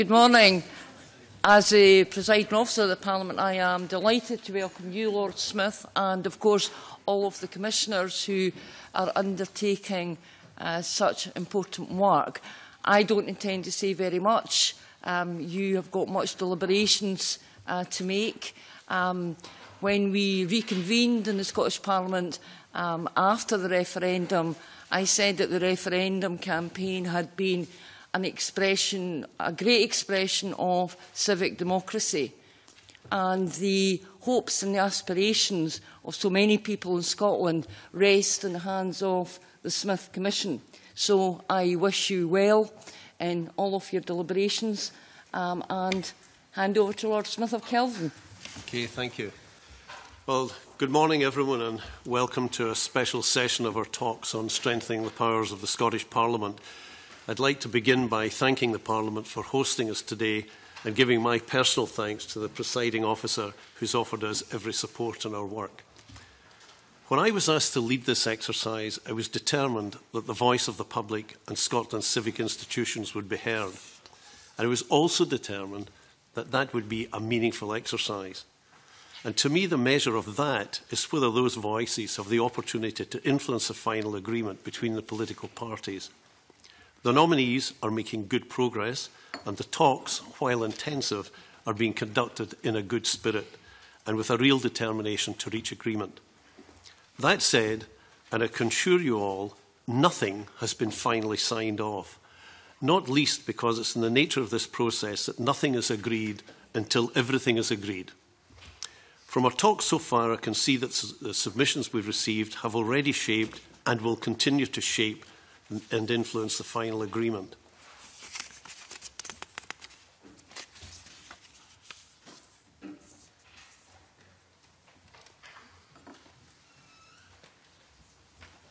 Good morning. As a presiding officer of the Parliament, I am delighted to welcome you, Lord Smith, and of course all of the commissioners who are undertaking such important work. I don't intend to say very much. You have got much deliberations to make. When we reconvened in the Scottish Parliament after the referendum, I said that the referendum campaign had been a great expression of civic democracy, and the hopes and the aspirations of so many people in Scotland rest in the hands of the Smith Commission. So I wish you well in all of your deliberations and hand over to Lord Smith of Kelvin. Okay, thank you. Well, good morning everyone, and welcome to a special session of our talks on strengthening the powers of the Scottish Parliament. I'd like to begin by thanking the Parliament for hosting us today and giving my personal thanks to the presiding officer who's offered us every support in our work. When I was asked to lead this exercise, I was determined that the voice of the public and Scotland's civic institutions would be heard. And I was also determined that that would be a meaningful exercise. And to me, the measure of that is whether those voices have the opportunity to influence a final agreement between the political parties. The nominees are making good progress, and the talks, while intensive, are being conducted in a good spirit and with a real determination to reach agreement. That said, and I can assure you all, nothing has been finally signed off, not least because it's in the nature of this process that nothing is agreed until everything is agreed. From our talks so far, I can see that the submissions we've received have already shaped and will continue to shape and influence the final agreement.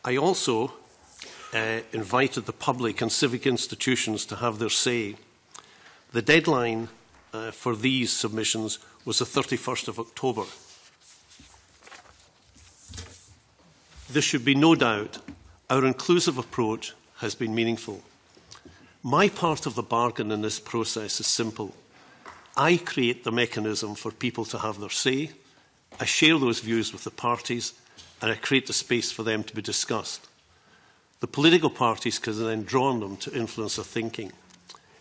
I also invited the public and civic institutions to have their say. The deadline for these submissions was the 31st of October. There should be no doubt our inclusive approach has been meaningful. My part of the bargain in this process is simple. I create the mechanism for people to have their say, I share those views with the parties, and I create the space for them to be discussed. The political parties can then draw on them to influence their thinking.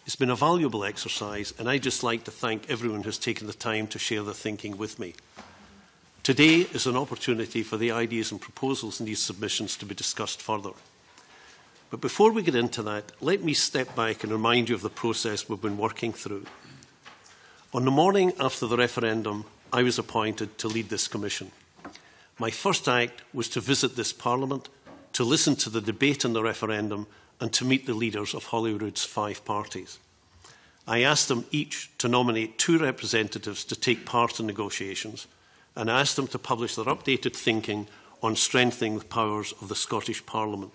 It's been a valuable exercise, and I'd just like to thank everyone who's taken the time to share their thinking with me. Today is an opportunity for the ideas and proposals in these submissions to be discussed further. But before we get into that, let me step back and remind you of the process we've been working through. On the morning after the referendum, I was appointed to lead this commission. My first act was to visit this Parliament, to listen to the debate on the referendum, and to meet the leaders of Holyrood's 5 parties. I asked them each to nominate 2 representatives to take part in negotiations, and asked them to publish their updated thinking on strengthening the powers of the Scottish Parliament.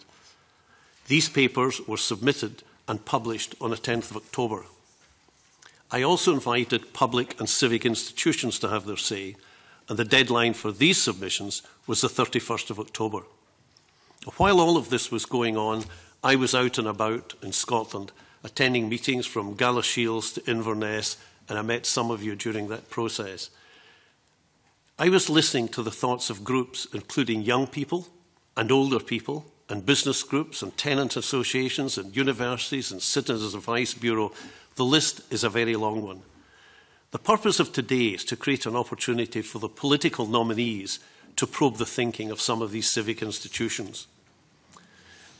These papers were submitted and published on the 10th of October. I also invited public and civic institutions to have their say, and the deadline for these submissions was the 31st of October. While all of this was going on, I was out and about in Scotland, attending meetings from Galashiels to Inverness, and I met some of you during that process. I was listening to the thoughts of groups, including young people and older people, and business groups and tenant associations and universities and Citizens Advice Bureau. The list is a very long one. The purpose of today is to create an opportunity for the political nominees to probe the thinking of some of these civic institutions.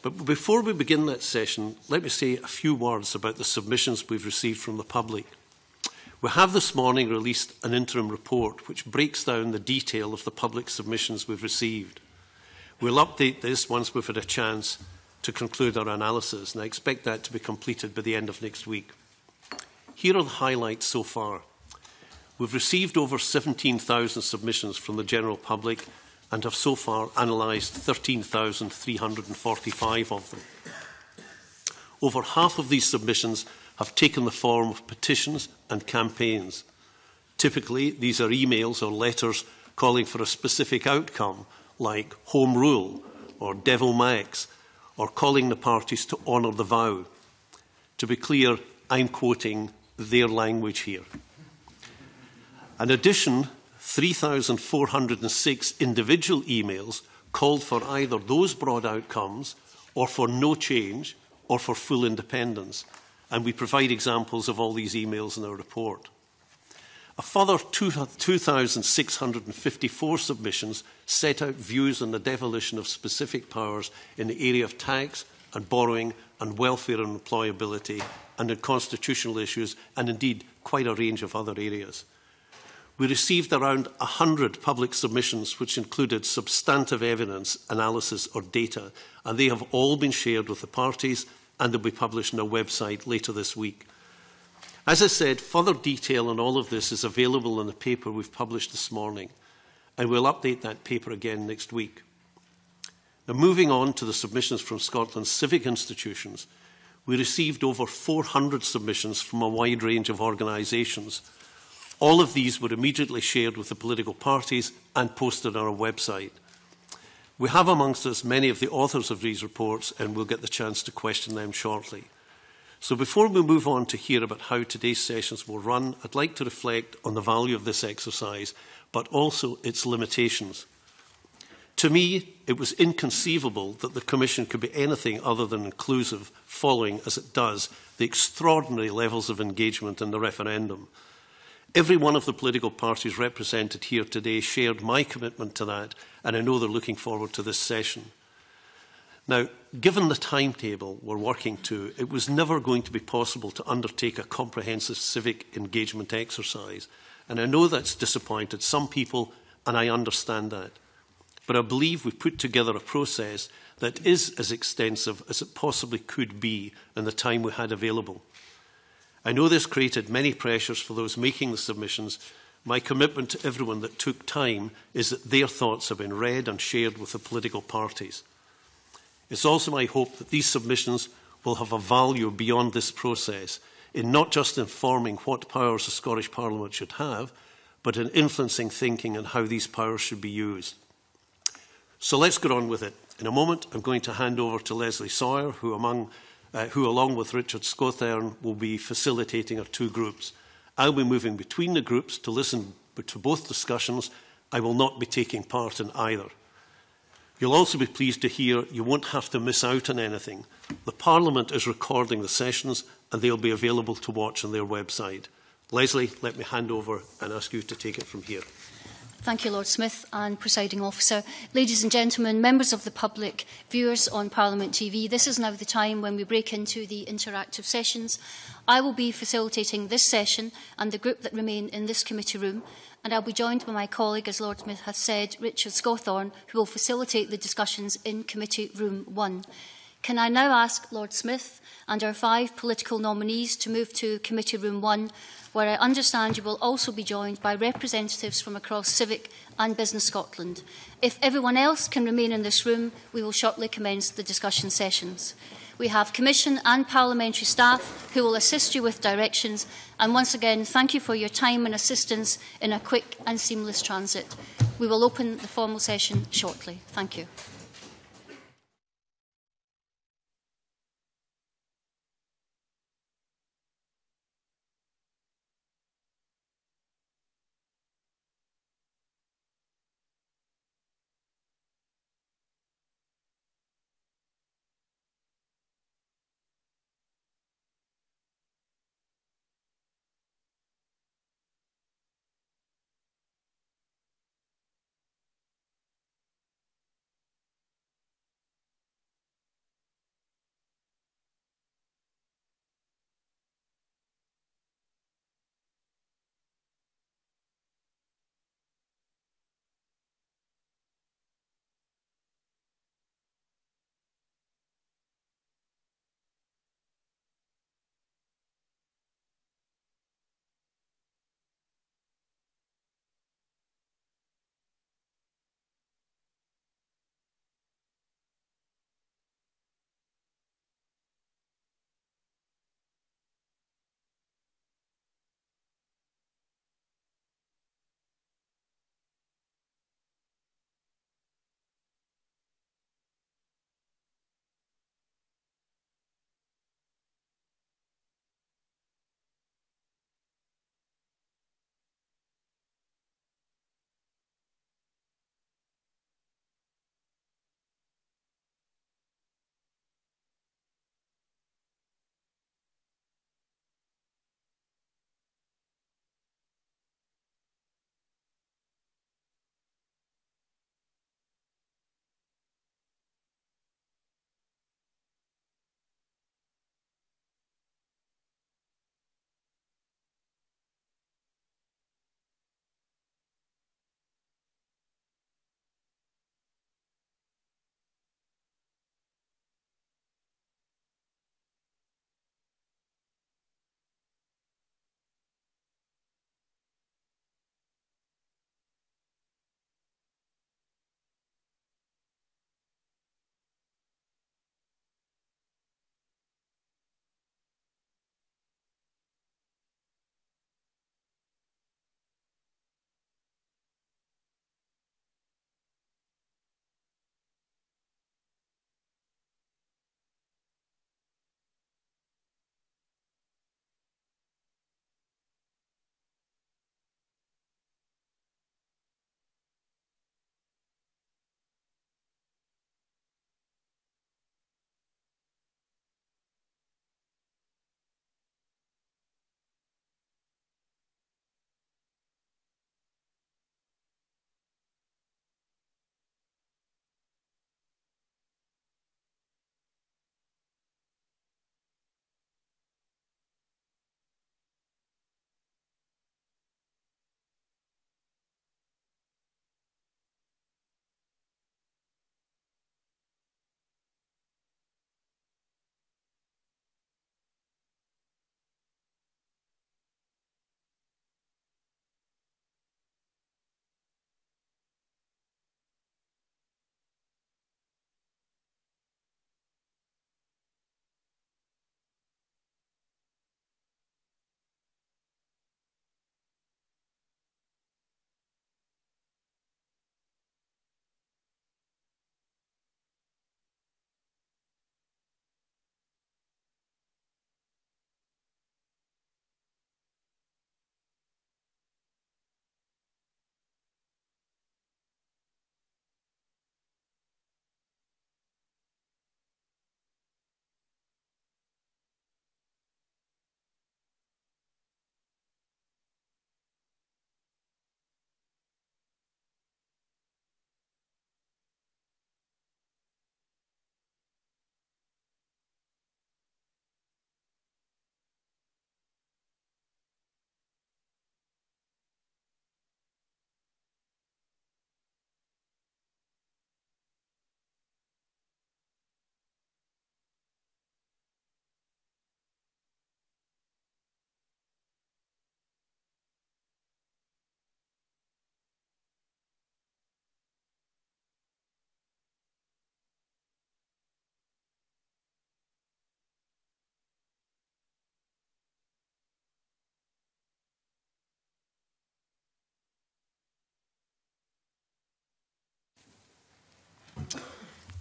But before we begin that session, let me say a few words about the submissions we've received from the public. We have this morning released an interim report which breaks down the detail of the public submissions we've received. We'll update this once we've had a chance to conclude our analysis, and I expect that to be completed by the end of next week. Here are the highlights so far. We've received over 17,000 submissions from the general public and have so far analysed 13,345 of them. Over half of these submissions have taken the form of petitions and campaigns. Typically, these are emails or letters calling for a specific outcome, like Home Rule or Devil Max, or calling the parties to honour the vow. To be clear, I'm quoting their language here. In addition, 3,406 individual emails called for either those broad outcomes or for no change or for full independence. And we provide examples of all these emails in our report. A further 2,654 submissions set out views on the devolution of specific powers in the area of tax and borrowing and welfare and employability and in constitutional issues and indeed quite a range of other areas. We received around 100 public submissions which included substantive evidence, analysis or data, and they have all been shared with the parties and will be published on our website later this week. As I said, further detail on all of this is available in the paper we've published this morning, and we'll update that paper again next week. Now, moving on to the submissions from Scotland's civic institutions, we received over 400 submissions from a wide range of organisations. All of these were immediately shared with the political parties and posted on our website. We have amongst us many of the authors of these reports, and we'll get the chance to question them shortly. So before we move on to hear about how today's sessions will run, I'd like to reflect on the value of this exercise, but also its limitations. To me, it was inconceivable that the Commission could be anything other than inclusive, following, as it does, the extraordinary levels of engagement in the referendum. Every one of the political parties represented here today shared my commitment to that, and I know they're looking forward to this session. Now, given the timetable we're working to, it was never going to be possible to undertake a comprehensive civic engagement exercise. And I know that's disappointed some people, and I understand that. But I believe we've put together a process that is as extensive as it possibly could be in the time we had available. I know this created many pressures for those making the submissions. My commitment to everyone that took time is that their thoughts have been read and shared with the political parties. It's also my hope that these submissions will have a value beyond this process in not just informing what powers the Scottish Parliament should have, but in influencing thinking on how these powers should be used. So let's get on with it. In a moment, I'm going to hand over to Leslie Sawyer, who along with Richard Scothern, will be facilitating our two groups. I'll be moving between the groups to listen to both discussions. I will not be taking part in either. You'll also be pleased to hear you won't have to miss out on anything. The Parliament is recording the sessions and they'll be available to watch on their website. Leslie, let me hand over and ask you to take it from here. Thank you, Lord Smith and Presiding Officer. Ladies and gentlemen, members of the public, viewers on Parliament TV, this is now the time when we break into the interactive sessions. I will be facilitating this session and the group that remain in this committee room, and I'll be joined by my colleague, as Lord Smith has said, Richard Scothern, who will facilitate the discussions in Committee Room 1. Can I now ask Lord Smith and our 5 political nominees to move to Committee Room 1, where I understand you will also be joined by representatives from across Civic and Business Scotland. If everyone else can remain in this room, we will shortly commence the discussion sessions. We have Commission and Parliamentary staff who will assist you with directions, and once again, thank you for your time and assistance in a quick and seamless transit. We will open the formal session shortly. Thank you.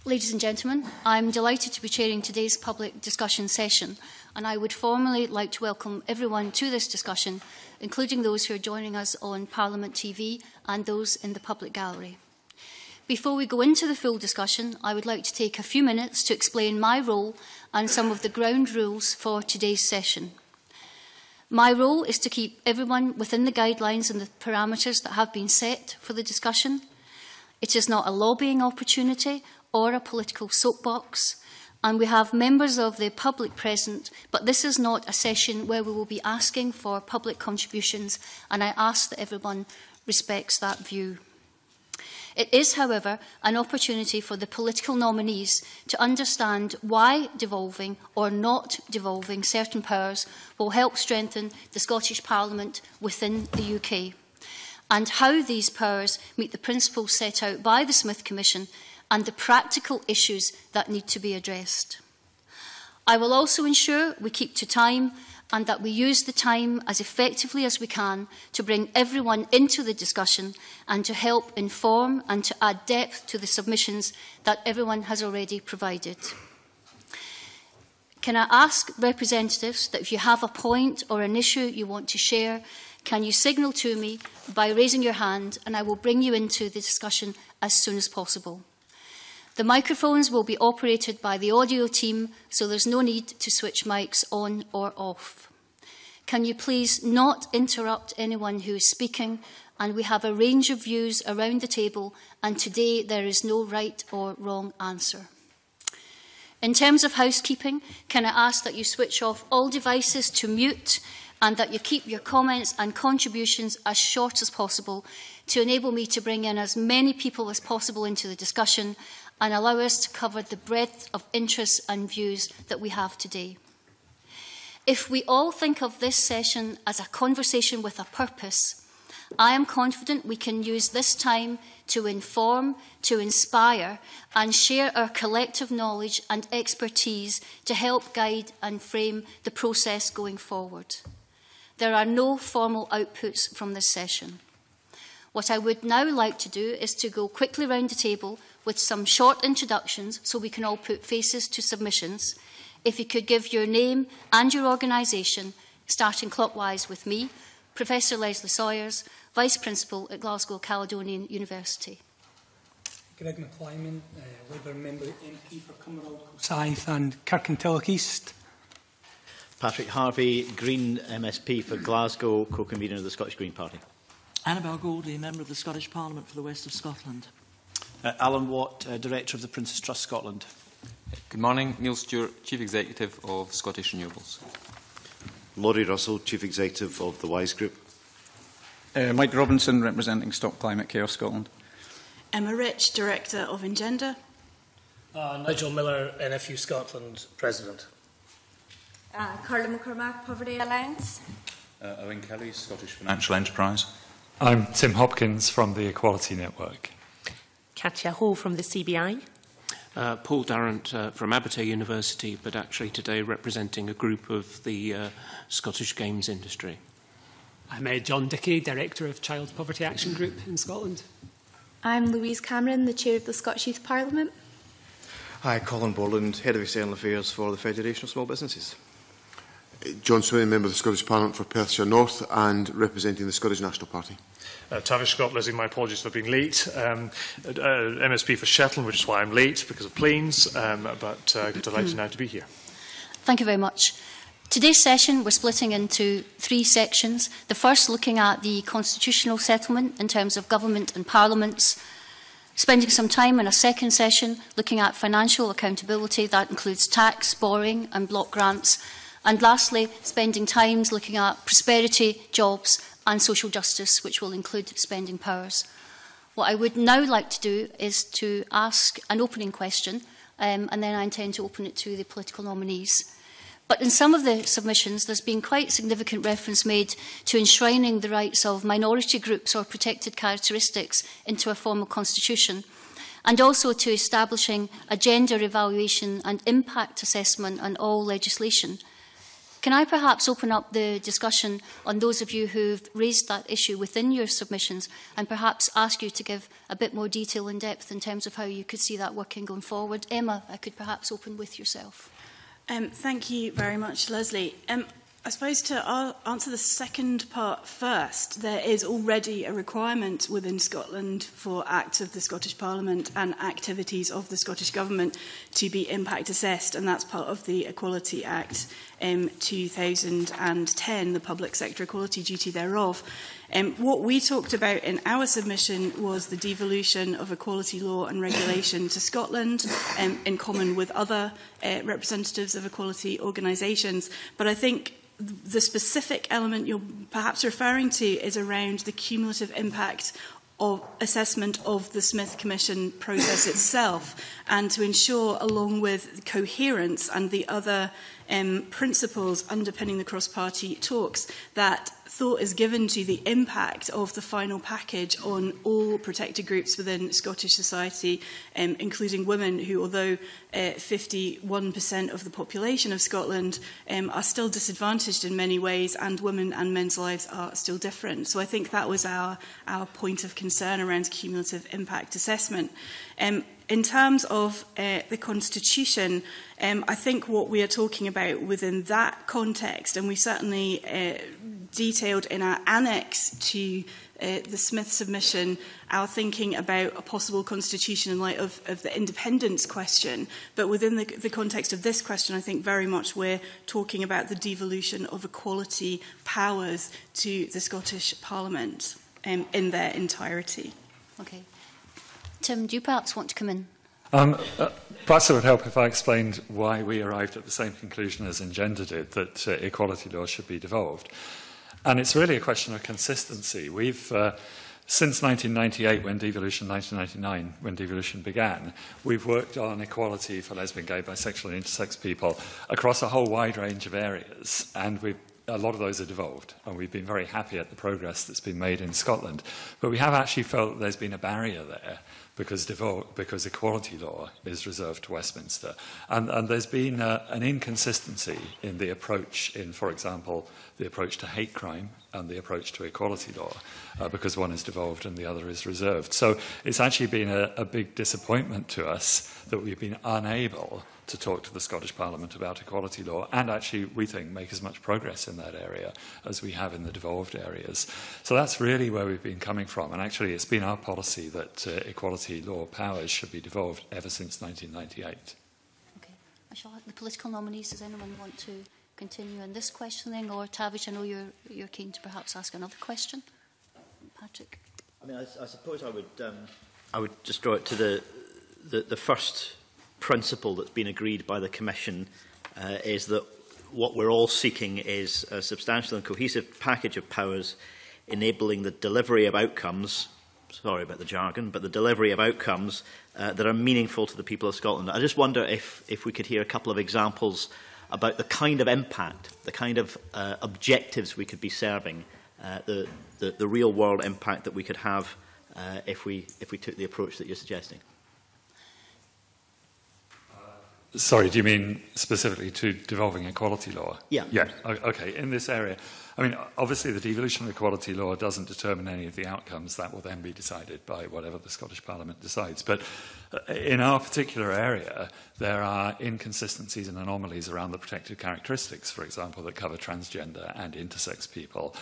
Ladies and gentlemen, I'm delighted to be chairing today's public discussion session, and I would formally like to welcome everyone to this discussion, including those who are joining us on Parliament TV and those in the public gallery. Before we go into the full discussion, I would like to take a few minutes to explain my role and some of the ground rules for today's session. My role is to keep everyone within the guidelines and the parameters that have been set for the discussion. It is not a lobbying opportunity or a political soapbox, and we have members of the public present, but this is not a session where we will be asking for public contributions, and I ask that everyone respects that view. It is, however, an opportunity for the political nominees to understand why devolving or not devolving certain powers will help strengthen the Scottish Parliament within the UK, and how these powers meet the principles set out by the Smith Commission and the practical issues that need to be addressed. I will also ensure we keep to time and that we use the time as effectively as we can to bring everyone into the discussion and to help inform and to add depth to the submissions that everyone has already provided. Can I ask representatives that if you have a point or an issue you want to share, can you signal to me by raising your hand, and I will bring you into the discussion as soon as possible. The microphones will be operated by the audio team, so there's no need to switch mics on or off. Can you please not interrupt anyone who is speaking? And we have a range of views around the table, and today there is no right or wrong answer. In terms of housekeeping, can I ask that you switch off all devices to mute and that you keep your comments and contributions as short as possible to enable me to bring in as many people as possible into the discussion and allow us to cover the breadth of interests and views that we have today. If we all think of this session as a conversation with a purpose, I am confident we can use this time to inform, to inspire, and share our collective knowledge and expertise to help guide and frame the process going forward. There are no formal outputs from this session. What I would now like to do is to go quickly round the table with some short introductions so we can all put faces to submissions. If you could give your name and your organisation, starting clockwise with me, Professor Leslie Sawyers, Vice Principal at Glasgow Caledonian University. Greg McClyman, Labour Member MP for Cumbernauld, Scythe and Kirkintilloch East. Patrick Harvey, Green MSP for Glasgow, co-convener of the Scottish Green Party. Annabel Goldie, Member of the Scottish Parliament for the West of Scotland. Alan Watt, Director of the Prince's Trust Scotland. Good morning. Neil Stewart, Chief Executive of Scottish Renewables. Laurie Russell, Chief Executive of the WISE Group. Mike Robinson, representing Stop Climate Chaos Scotland. Emma Rich, Director of Engender. Nigel Miller, NFU Scotland, President. Carla McCormack, Poverty Alliance. Owen Kelly, Scottish Financial Enterprise. I'm Tim Hopkins from the Equality Network. Katia Ho from the CBI. Paul Darrant from Abertay University, but actually today representing a group of the Scottish games industry. I'm John Dickey, Director of Child Poverty Action Group in Scotland. I'm Louise Cameron, the Chair of the Scottish Youth Parliament. Hi, Colin Borland, Head of External Affairs for the Federation of Small Businesses. John Swinney, Member of the Scottish Parliament for Perthshire North and representing the Scottish National Party. Tavish Scott Lizzie, my apologies for being late. MSP for Shetland, which is why I'm late, because of planes, but delighted now to be here. Thank you very much. Today's session we're splitting into 3 sections. The first looking at the constitutional settlement in terms of government and parliaments, spending some time in a second session looking at financial accountability, that includes tax, borrowing and block grants, and lastly spending time looking at prosperity, jobs and social justice, which will include spending powers. What I would now like to do is to ask an opening question, and then I intend to open it to the political nominees. But in some of the submissions, there's been quite significant reference made to enshrining the rights of minority groups or protected characteristics into a formal constitution, and also to establishing a gender evaluation and impact assessment on all legislation. Can I perhaps open up the discussion on those of you who've raised that issue within your submissions and perhaps ask you to give a bit more detail and depth in terms of how you could see that working going forward? Emma, I could perhaps open with yourself. Thank you very much, Leslie. I suppose to answer the second part first, there is already a requirement within Scotland for acts of the Scottish Parliament and activities of the Scottish Government to be impact assessed, and that's part of the Equality Act 2010, the public sector equality duty thereof. What we talked about in our submission was the devolution of equality law and regulation to Scotland, in common with other representatives of equality organisations. But I think the specific element you're perhaps referring to is around the cumulative impact of assessment of the Smith Commission process itself, and to ensure, along with coherence and the other principles underpinning the cross-party talks, that thought is given to the impact of the final package on all protected groups within Scottish society, including women who, although 51% of the population of Scotland, are still disadvantaged in many ways, and women and men's lives are still different. So I think that was our point of concern around cumulative impact assessment. In terms of the Constitution, I think what we are talking about within that context, and we certainly detailed in our annex to the Smith submission our thinking about a possible constitution in light of the independence question. But within the context of this question, I think very much we're talking about the devolution of equality powers to the Scottish Parliament in their entirety. Okay. Tim, do you perhaps want to come in? Perhaps it would help if I explained why we arrived at the same conclusion as Engender did, that equality law should be devolved. And it's really a question of consistency. We've, since 1998, when devolution, 1999, when devolution began, we've worked on equality for lesbian, gay, bisexual and intersex people across a whole wide range of areas. And a lot of those are devolved, and we've been very happy at the progress that's been made in Scotland. But we have actually felt that there's been a barrier there, because equality law is reserved to Westminster. And there's been an inconsistency in the approach, for example, the approach to hate crime and the approach to equality law, because one is devolved and the other is reserved. So it's actually been a big disappointment to us that we've been unable to talk to the Scottish Parliament about equality law, and actually, we think, make as much progress in that area as we have in the devolved areas. So that's really where we've been coming from, and actually it's been our policy that equality law powers should be devolved ever since 1998. Okay. I shall have the political nominees. Does anyone want to continue in this questioning? Or Tavish, I know you're keen to perhaps ask another question. Patrick? I mean, I suppose I would just draw it to the first principle that's been agreed by the Commission is that what we're all seeking is a substantial and cohesive package of powers enabling the delivery of outcomes, sorry about the jargon, but the delivery of outcomes that are meaningful to the people of Scotland. I just wonder if we could hear a couple of examples about the kind of impact, the kind of objectives we could be serving, the real world impact that we could have if we took the approach that you're suggesting. Sorry, do you mean specifically to devolving equality law? Yeah. Yeah, okay, in this area. I mean, obviously the devolution of equality law doesn't determine any of the outcomes. That will then be decided by whatever the Scottish Parliament decides. But in our particular area, there are inconsistencies and anomalies around the protected characteristics, for example, that cover transgender and intersex people.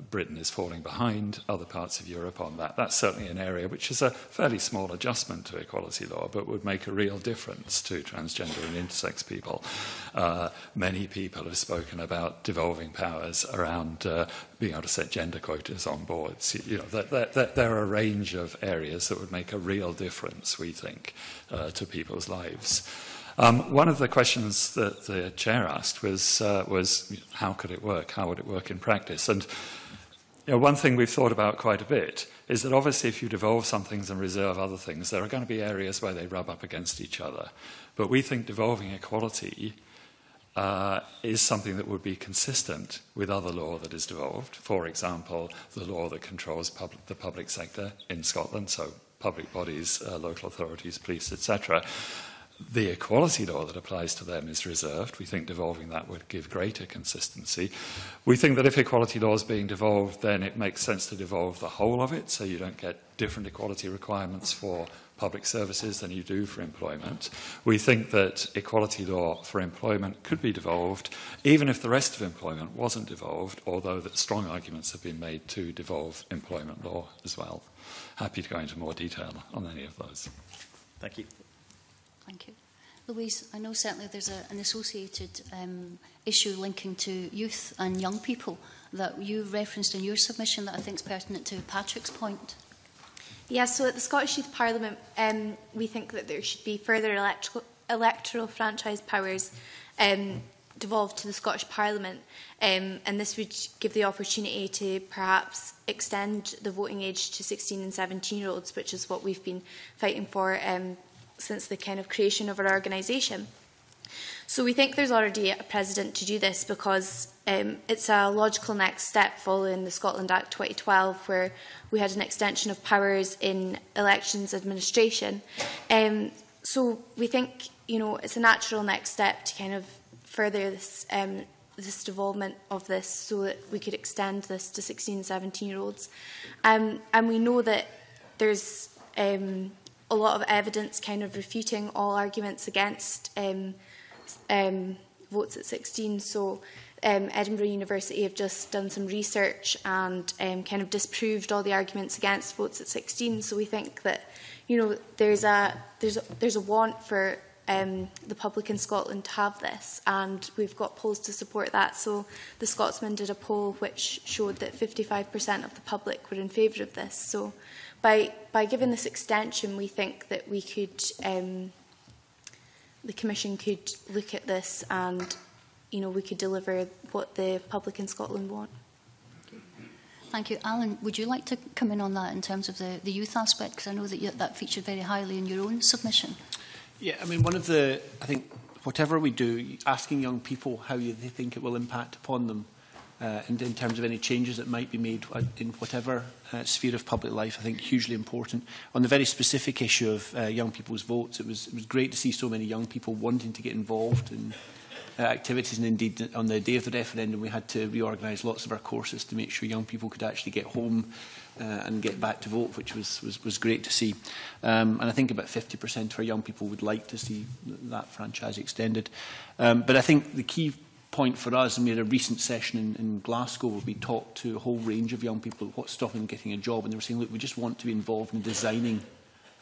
Britain is falling behind other parts of Europe on that. That's certainly an area which is a fairly small adjustment to equality law, but would make a real difference to transgender and intersex people. Many people have spoken about devolving powers around being able to set gender quotas on boards. You know, there are a range of areas that would make a real difference, we think, to people's lives. One of the questions that the chair asked was how could it work? How would it work in practice? And one thing we've thought about quite a bit is that obviously if you devolve some things and reserve other things, there are going to be areas where they rub up against each other. But we think devolving equality is something that would be consistent with other law that is devolved. For example, the law that controls the public sector in Scotland, so public bodies, local authorities, police, etc. the equality law that applies to them is reserved. We think devolving that would give greater consistency. We think that if equality law is being devolved, then it makes sense to devolve the whole of it, so you don't get different equality requirements for public services than you do for employment. We think that equality law for employment could be devolved, even if the rest of employment wasn't devolved, although that strong arguments have been made to devolve employment law as well. Happy to go into more detail on any of those. Thank you. Thank you. Louise, I know certainly there's an associated issue linking to youth and young people that you referenced in your submission that I think is pertinent to Patrick's point. Yes, so at the Scottish Youth Parliament, we think that there should be further electoral franchise powers devolved to the Scottish Parliament, and this would give the opportunity to perhaps extend the voting age to 16 and 17-year-olds, which is what we've been fighting for since the kind of creation of our organisation. So we think there's already a precedent to do this because it's a logical next step following the Scotland Act 2012, where we had an extension of powers in elections administration. So we think, you know, it's a natural next step to kind of further this this devolvement of this so that we could extend this to 16 and 17-year-olds. And we know that there's a lot of evidence kind of refuting all arguments against votes at 16. So Edinburgh University have just done some research and kind of disproved all the arguments against votes at 16. So we think that, you know, there's a want for the public in Scotland to have this, and we've got polls to support that. So the Scotsman did a poll which showed that 55% of the public were in favour of this. So by giving this extension, we think that we could, the Commission could look at this and, you know, we could deliver what the public in Scotland want. Thank you. Alan, would you like to come in on that in terms of the youth aspect? Because I know that that featured very highly in your own submission. Yeah, I mean, one of the, I think, whatever we do, asking young people how they think it will impact upon them and in terms of any changes that might be made in whatever sphere of public life, I think hugely important. On the very specific issue of young people's votes, it was great to see so many young people wanting to get involved in activities, and indeed on the day of the referendum we had to reorganise lots of our courses to make sure young people could actually get home and get back to vote, which was great to see. And I think about 50% of our young people would like to see that franchise extended. But I think the key point for us, and we had a recent session in Glasgow where we talked to a whole range of young people, what's stopping them getting a job, and they were saying, look, we just want to be involved in designing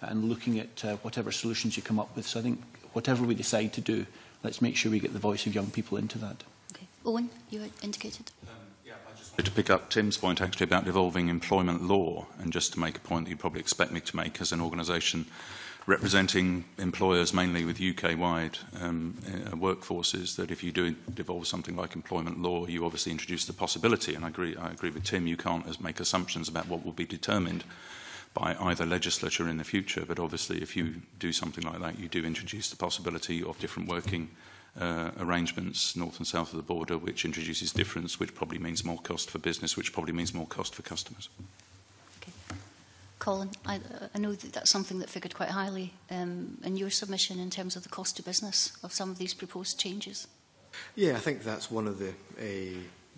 and looking at whatever solutions you come up with. So I think whatever we decide to do, let's make sure we get the voice of young people into that. Okay. Owen, you had indicated. To pick up Tim's point actually about devolving employment law, and just to make a point that you probably expect me to make as an organisation representing employers mainly with UK-wide workforces, that if you do devolve something like employment law, you obviously introduce the possibility, and I agree with Tim, you can't make assumptions about what will be determined by either legislature in the future, but obviously if you do something like that, you do introduce the possibility of different working arrangements north and south of the border, which introduces difference, which probably means more cost for business, which probably means more cost for customers. Okay. Colin, I know that that's something that figured quite highly in your submission in terms of the cost to business of some of these proposed changes. Yeah, I think that's one of the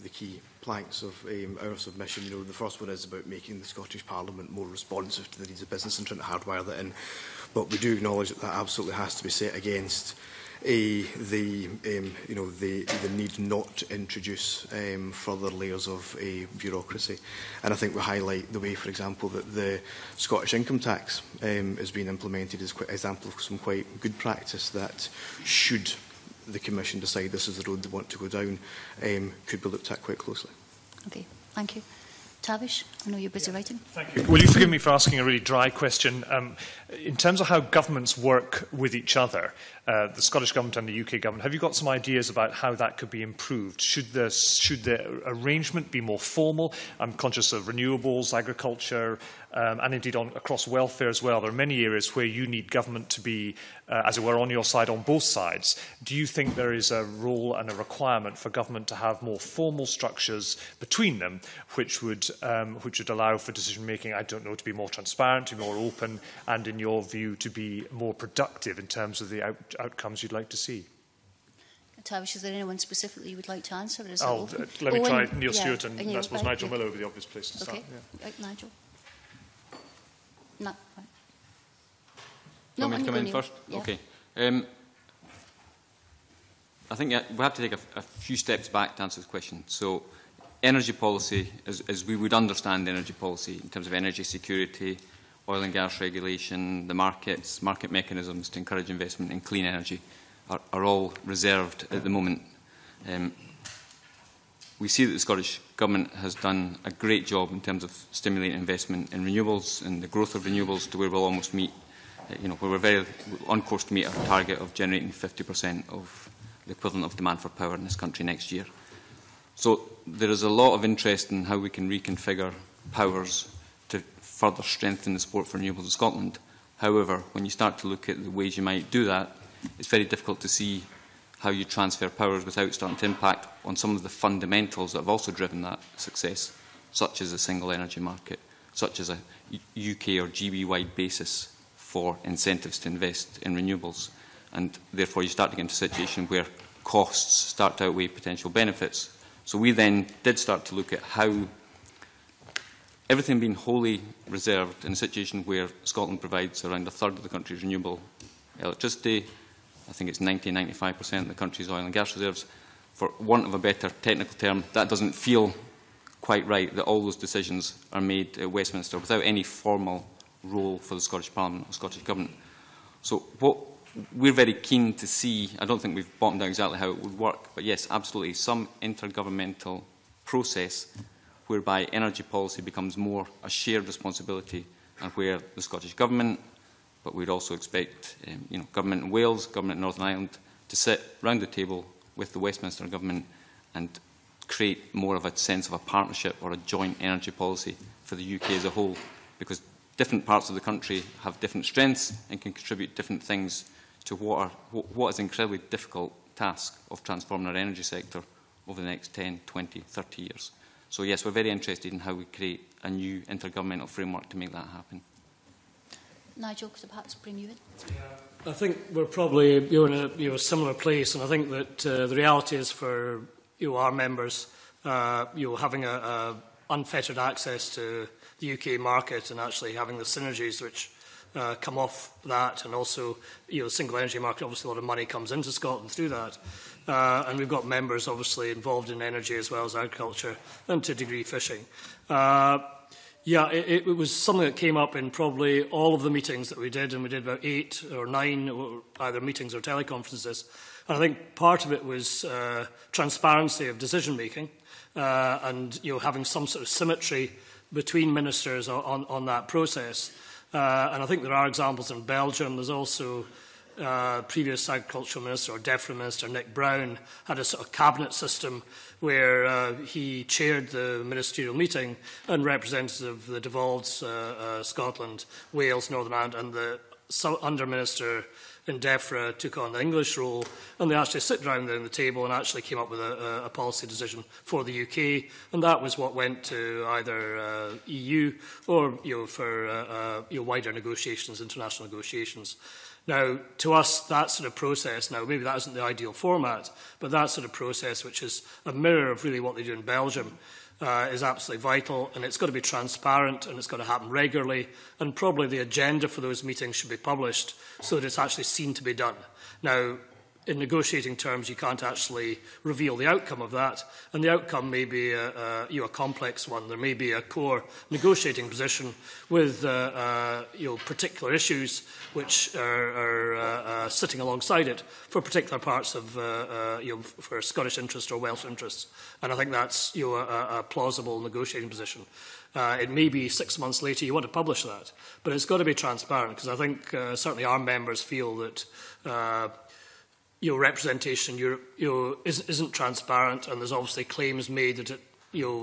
key planks of our submission. You know, the first one is about making the Scottish Parliament more responsive to the needs of business and trying to hardwire that in. But we do acknowledge that that absolutely has to be set against the need not to introduce further layers of bureaucracy. And I think we highlight the way, for example, that the Scottish income tax is being implemented as an example of some quite good practice that, should the Commission decide this is the road they want to go down, could be looked at quite closely. Okay, thank you. Tavish, I know you're busy writing. Thank you. Will you forgive me for asking a really dry question? In terms of how governments work with each other, the Scottish Government and the UK Government, have you got some ideas about how that could be improved? Should the arrangement be more formal? I'm conscious of renewables, agriculture, and indeed across welfare as well. There are many areas where you need government to be, as it were, on your side on both sides. Do you think there is a role and a requirement for government to have more formal structures between them, which would which would allow for decision-making, I don't know, to be more transparent, to be more open, and in your view, to be more productive in terms of the outcomes you'd like to see? Tavish, is there anyone specifically you would like to answer? Or is let me try Neil Stewart, and I suppose Nigel Miller would be the obvious place to start. Okay, right, Nigel. No, right. Want me to come in first? Yeah. Okay. I think we have to take a few steps back to answer this question. So, energy policy, as we would understand energy policy in terms of energy security, oil and gas regulation, the markets, market mechanisms to encourage investment in clean energy, are all reserved at the moment. We see that the Scottish Government has done a great job in terms of stimulating investment in renewables and the growth of renewables to where we'll almost meet, where we're very on course to meet our target of generating 50% of the equivalent of demand for power in this country next year. So there is a lot of interest in how we can reconfigure powers to further strengthen the support for renewables in Scotland. However, when you start to look at the ways you might do that, it's very difficult to see how you transfer powers without starting to impact on some of the fundamentals that have also driven that success, such as a single energy market, such as a UK or GB-wide basis for incentives to invest in renewables. And therefore you start to get into a situation where costs start to outweigh potential benefits. So we then did start to look at how everything being wholly reserved in a situation where Scotland provides around a third of the country's renewable electricity. I think it's 90–95% of the country's oil and gas reserves. For want of a better technical term, that doesn't feel quite right that all those decisions are made at Westminster without any formal role for the Scottish Parliament or Scottish Government. So what we're very keen to see, I don't think we've bottomed out exactly how it would work, but yes, absolutely, some intergovernmental process whereby energy policy becomes more a shared responsibility and where the Scottish Government, but we'd also expect Government in Wales, Government in Northern Ireland to sit round the table with the Westminster Government and create more of a sense of a partnership or a joint energy policy for the UK as a whole, because different parts of the country have different strengths and can contribute different things to what is an incredibly difficult task of transforming our energy sector over the next 10, 20, 30 years. So yes, we're very interested in how we create a new intergovernmental framework to make that happen. Nigel, could I perhaps bring you in? I think we're probably in a similar place, and I think that the reality is for our members, having a unfettered access to the UK market and actually having the synergies which come off that, and also the single energy market, obviously a lot of money comes into Scotland through that. And we've got members obviously involved in energy as well as agriculture and to a degree fishing. It was something that came up in probably all of the meetings that we did, and we did about 8 or 9 either meetings or teleconferences. And I think part of it was transparency of decision making and having some sort of symmetry between ministers on that process. And I think there are examples in Belgium. There's also previous agricultural minister or DEFRA minister Nick Brown had a sort of cabinet system where he chaired the ministerial meeting and representatives of the devolved Scotland, Wales, Northern Ireland and the under minister in DEFRA took on the English role, and they actually sit down there on the table and actually came up with a policy decision for the UK, and that was what went to either EU or for wider negotiations, international negotiations. Now, to us, that sort of process, now maybe that isn't the ideal format, but that sort of process, which is a mirror of really what they do in Belgium, is absolutely vital, and it's got to be transparent and it's got to happen regularly, and probably the agenda for those meetings should be published so that it's actually seen to be done. Now, in negotiating terms, you can't actually reveal the outcome of that, and the outcome may be a complex one. There may be a core negotiating position with particular issues which are sitting alongside it for particular parts of for Scottish interest or Welsh interests, and I think that's a plausible negotiating position. It may be 6 months later you want to publish that, but it's got to be transparent, because I think certainly our members feel that representation in Europe isn't transparent, and there's obviously claims made that it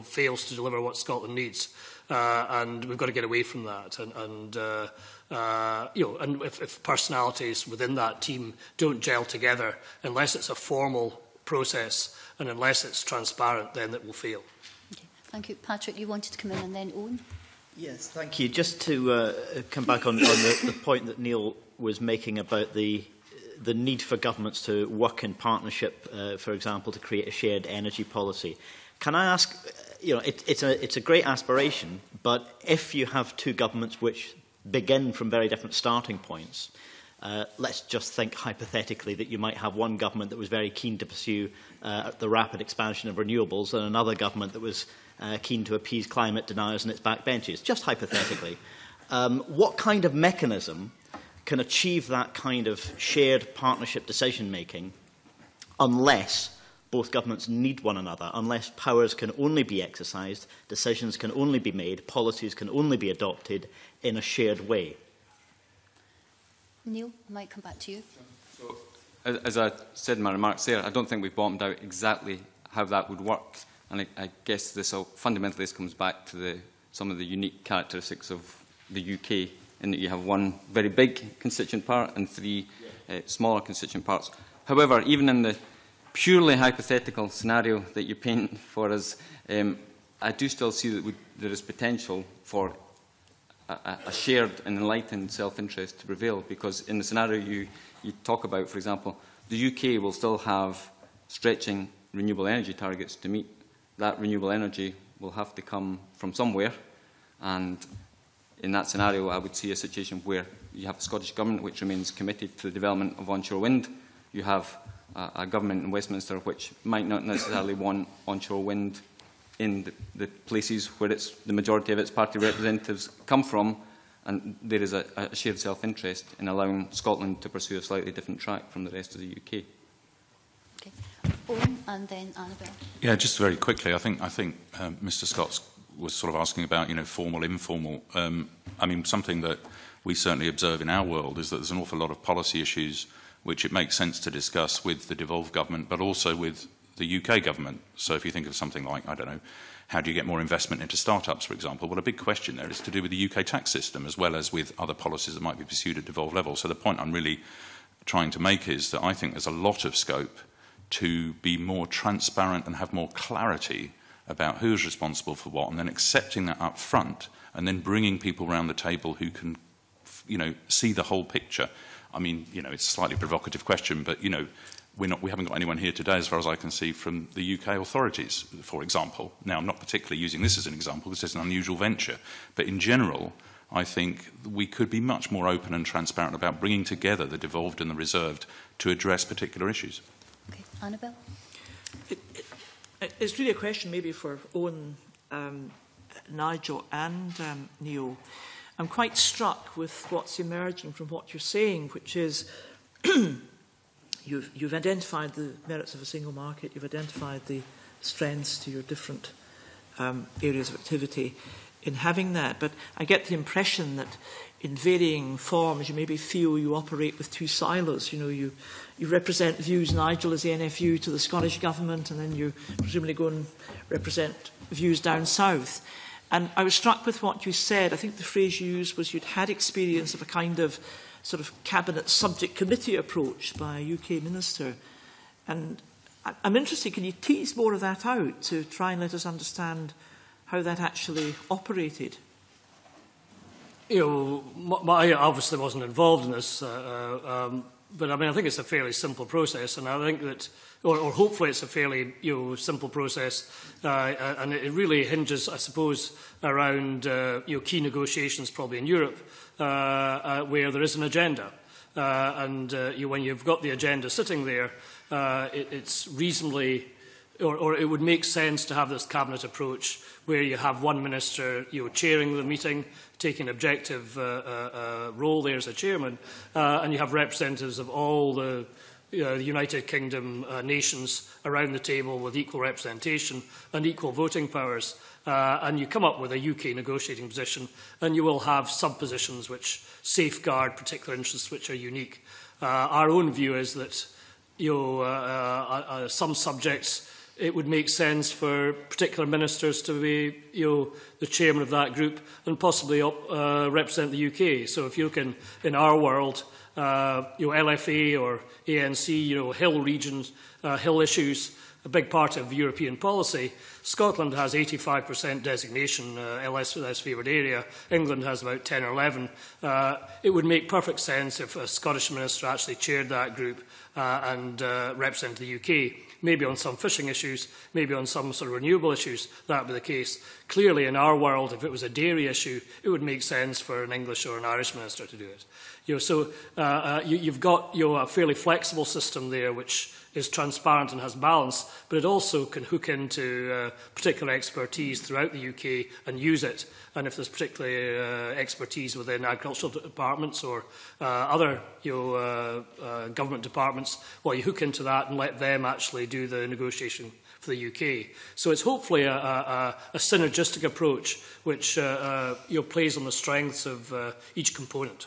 fails to deliver what Scotland needs, and we've got to get away from that. And if personalities within that team don't gel together, unless it's a formal process and unless it's transparent, then it will fail. Thank you. Patrick, you wanted to come in and then Owen. Yes, thank you. Just to come back on the point that Neil was making about the need for governments to work in partnership, for example, to create a shared energy policy. Can I ask, it's a great aspiration, but if you have two governments which begin from very different starting points, let's just think hypothetically that you might have one government that was very keen to pursue the rapid expansion of renewables and another government that was keen to appease climate deniers in its backbenches, just hypothetically. What kind of mechanism can achieve that kind of shared partnership decision-making unless both governments need one another, unless powers can only be exercised, decisions can only be made, policies can only be adopted in a shared way? Neil, I might come back to you. So, as I said in my remarks there, I don't think we've bottomed out exactly how that would work. And I guess fundamentally this comes back to some of the unique characteristics of the UK, in that you have one very big constituent part and three smaller constituent parts. However, even in the purely hypothetical scenario that you paint for us, I do still see that there is potential for a shared and enlightened self-interest to prevail, because in the scenario you talk about, for example, the UK will still have stretching renewable energy targets to meet. That renewable energy will have to come from somewhere, and in that scenario I would see a situation where you have the Scottish Government which remains committed to the development of onshore wind. You have a government in Westminster which might not necessarily want onshore wind in the places where the majority of its party representatives come from, and there is a shared self-interest in allowing Scotland to pursue a slightly different track from the rest of the UK. Okay. Owen and then Annabel. Yeah, just very quickly, I think Mr. Scott was sort of asking about, formal, informal. I mean, something that we certainly observe in our world is that there's an awful lot of policy issues which it makes sense to discuss with the devolved government, but also with the UK government. So if you think of something like, I don't know, how do you get more investment into startups, for example? Well, a big question there is to do with the UK tax system, as well as with other policies that might be pursued at devolved level. So the point I'm really trying to make is that I think there's a lot of scope to be more transparent and have more clarity about who's responsible for what, and then accepting that up front, and then bringing people around the table who can, see the whole picture. I mean, it's a slightly provocative question, but, we haven't got anyone here today, as far as I can see, from the UK authorities, for example. Now, I'm not particularly using this as an example. This is an unusual venture. But in general, I think we could be much more open and transparent about bringing together the devolved and the reserved to address particular issues. Okay. Annabel? It's really a question maybe for Owen, Nigel and Neil. I'm quite struck with what's emerging from what you're saying, which is you've identified the merits of a single market, you've identified the strengths to your different areas of activity in having that. But I get the impression that in varying forms you maybe feel you operate with two silos. You represent views, Nigel, as the NFU to the Scottish Government, and then you presumably go and represent views down south. And I was struck with what you said. I think the phrase you used was you'd had experience of a kind of sort of cabinet subject committee approach by a UK minister. And I'm interested, can you tease more of that out to try and let us understand how that actually operated? I obviously wasn't involved in this, but I mean, I think it's a fairly simple process, and I think that, or hopefully it's a fairly simple process, and it really hinges, I suppose, around key negotiations probably in Europe, where there is an agenda, and when you've got the agenda sitting there, it's reasonably, or it would make sense to have this cabinet approach where you have one minister chairing the meeting, taking an objective role there as a chairman, and you have representatives of all the United Kingdom nations around the table with equal representation and equal voting powers. And you come up with a UK negotiating position, and you will have sub-positions which safeguard particular interests which are unique. Our own view is that some subjects, it would make sense for particular ministers to be, the chairman of that group and possibly represent the UK. So if you look in our world, LFA or ANC, hill regions, hill issues, a big part of European policy. Scotland has 85% designation, less favoured area. England has about 10 or 11. It would make perfect sense if a Scottish minister actually chaired that group and represented the UK. Maybe on some fishing issues, maybe on some sort of renewable issues, that would be the case. Clearly, in our world, if it was a dairy issue, it would make sense for an English or an Irish minister to do it. You've got a fairly flexible system there, which is transparent and has balance, but it also can hook into particular expertise throughout the UK and use it. And if there's particularly expertise within agricultural departments or other government departments, well, you hook into that and let them actually do the negotiation for the UK. So it's hopefully a synergistic approach which plays on the strengths of each component.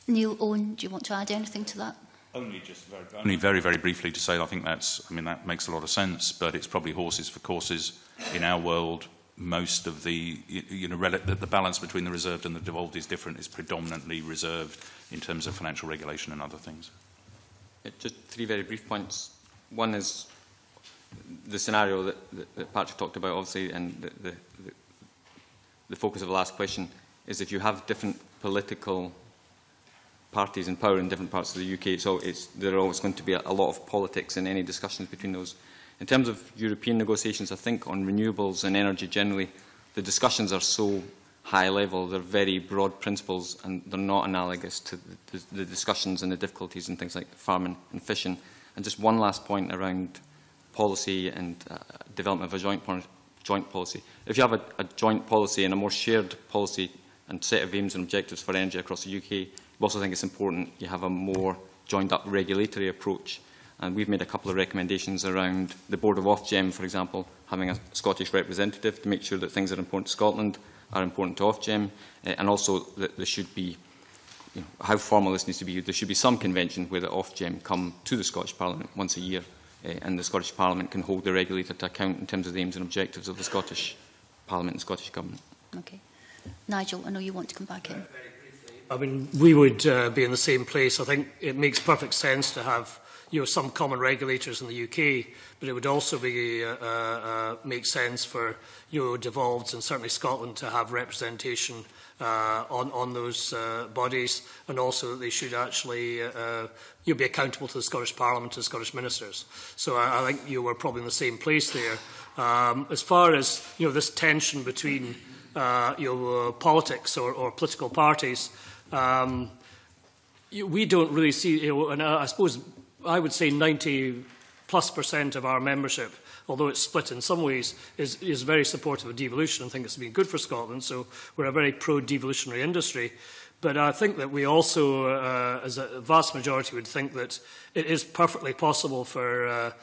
Neil Owen, do you want to add anything to that? Only very, very briefly to say I think that makes a lot of sense, but it's probably horses for courses. In our world, most of the balance between the reserved and the devolved is different. It's predominantly reserved in terms of financial regulation and other things. Just three very brief points. One is the scenario that Patrick talked about, obviously, and the focus of the last question is if you have different political parties in power in different parts of the UK, so there are always going to be a lot of politics in any discussions between those. In terms of European negotiations, I think on renewables and energy generally, the discussions are so high level, they're very broad principles, and they're not analogous to the discussions and the difficulties in things like farming and fishing. And just one last point around policy and development of a joint policy. If you have a joint policy and a more shared policy and set of aims and objectives for energy across the UK, we also think it's important you have a more joined-up regulatory approach. And we've made a couple of recommendations around the Board of Ofgem, for example, having a Scottish representative to make sure that things that are important to Scotland are important to Ofgem, and also that there should be, how formal this needs to be, there should be some convention where the Ofgem come to the Scottish Parliament once a year, and the Scottish Parliament can hold the regulator to account in terms of the aims and objectives of the Scottish Parliament and Scottish Government. Okay. Nigel, I know you want to come back in. I mean, we would be in the same place. I think it makes perfect sense to have some common regulators in the UK, but it would also be make sense for devolved and certainly Scotland to have representation on those bodies, and also that they should actually be accountable to the Scottish Parliament and Scottish ministers. So I think we're probably in the same place there. As far as this tension between politics or political parties, we don't really see, and I suppose I would say 90+% of our membership, although it's split in some ways, is very supportive of devolution and think it's been good for Scotland. So we're a very pro-devolutionary industry. But I think that we also, as a vast majority, would think that it is perfectly possible for a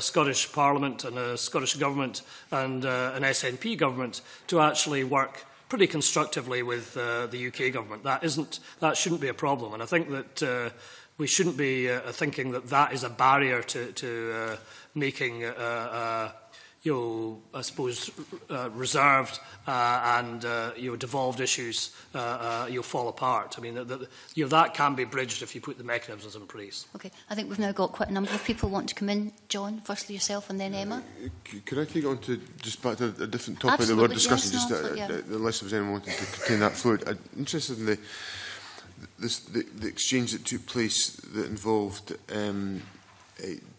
Scottish Parliament and a Scottish Government and an SNP government to actually work pretty constructively with the UK government. That shouldn't be a problem, and I think that we shouldn't be thinking that that is a barrier to making, I suppose, reserved and devolved issues fall apart. I mean, that can be bridged if you put the mechanisms in place. Okay, I think we've now got quite a number of people wanting to come in. John, firstly yourself, and then Emma. Could I take on to just back to a different topic that we're discussing, unless there was anyone wanting to contain that fluid? I'm interested in the exchange that took place that involved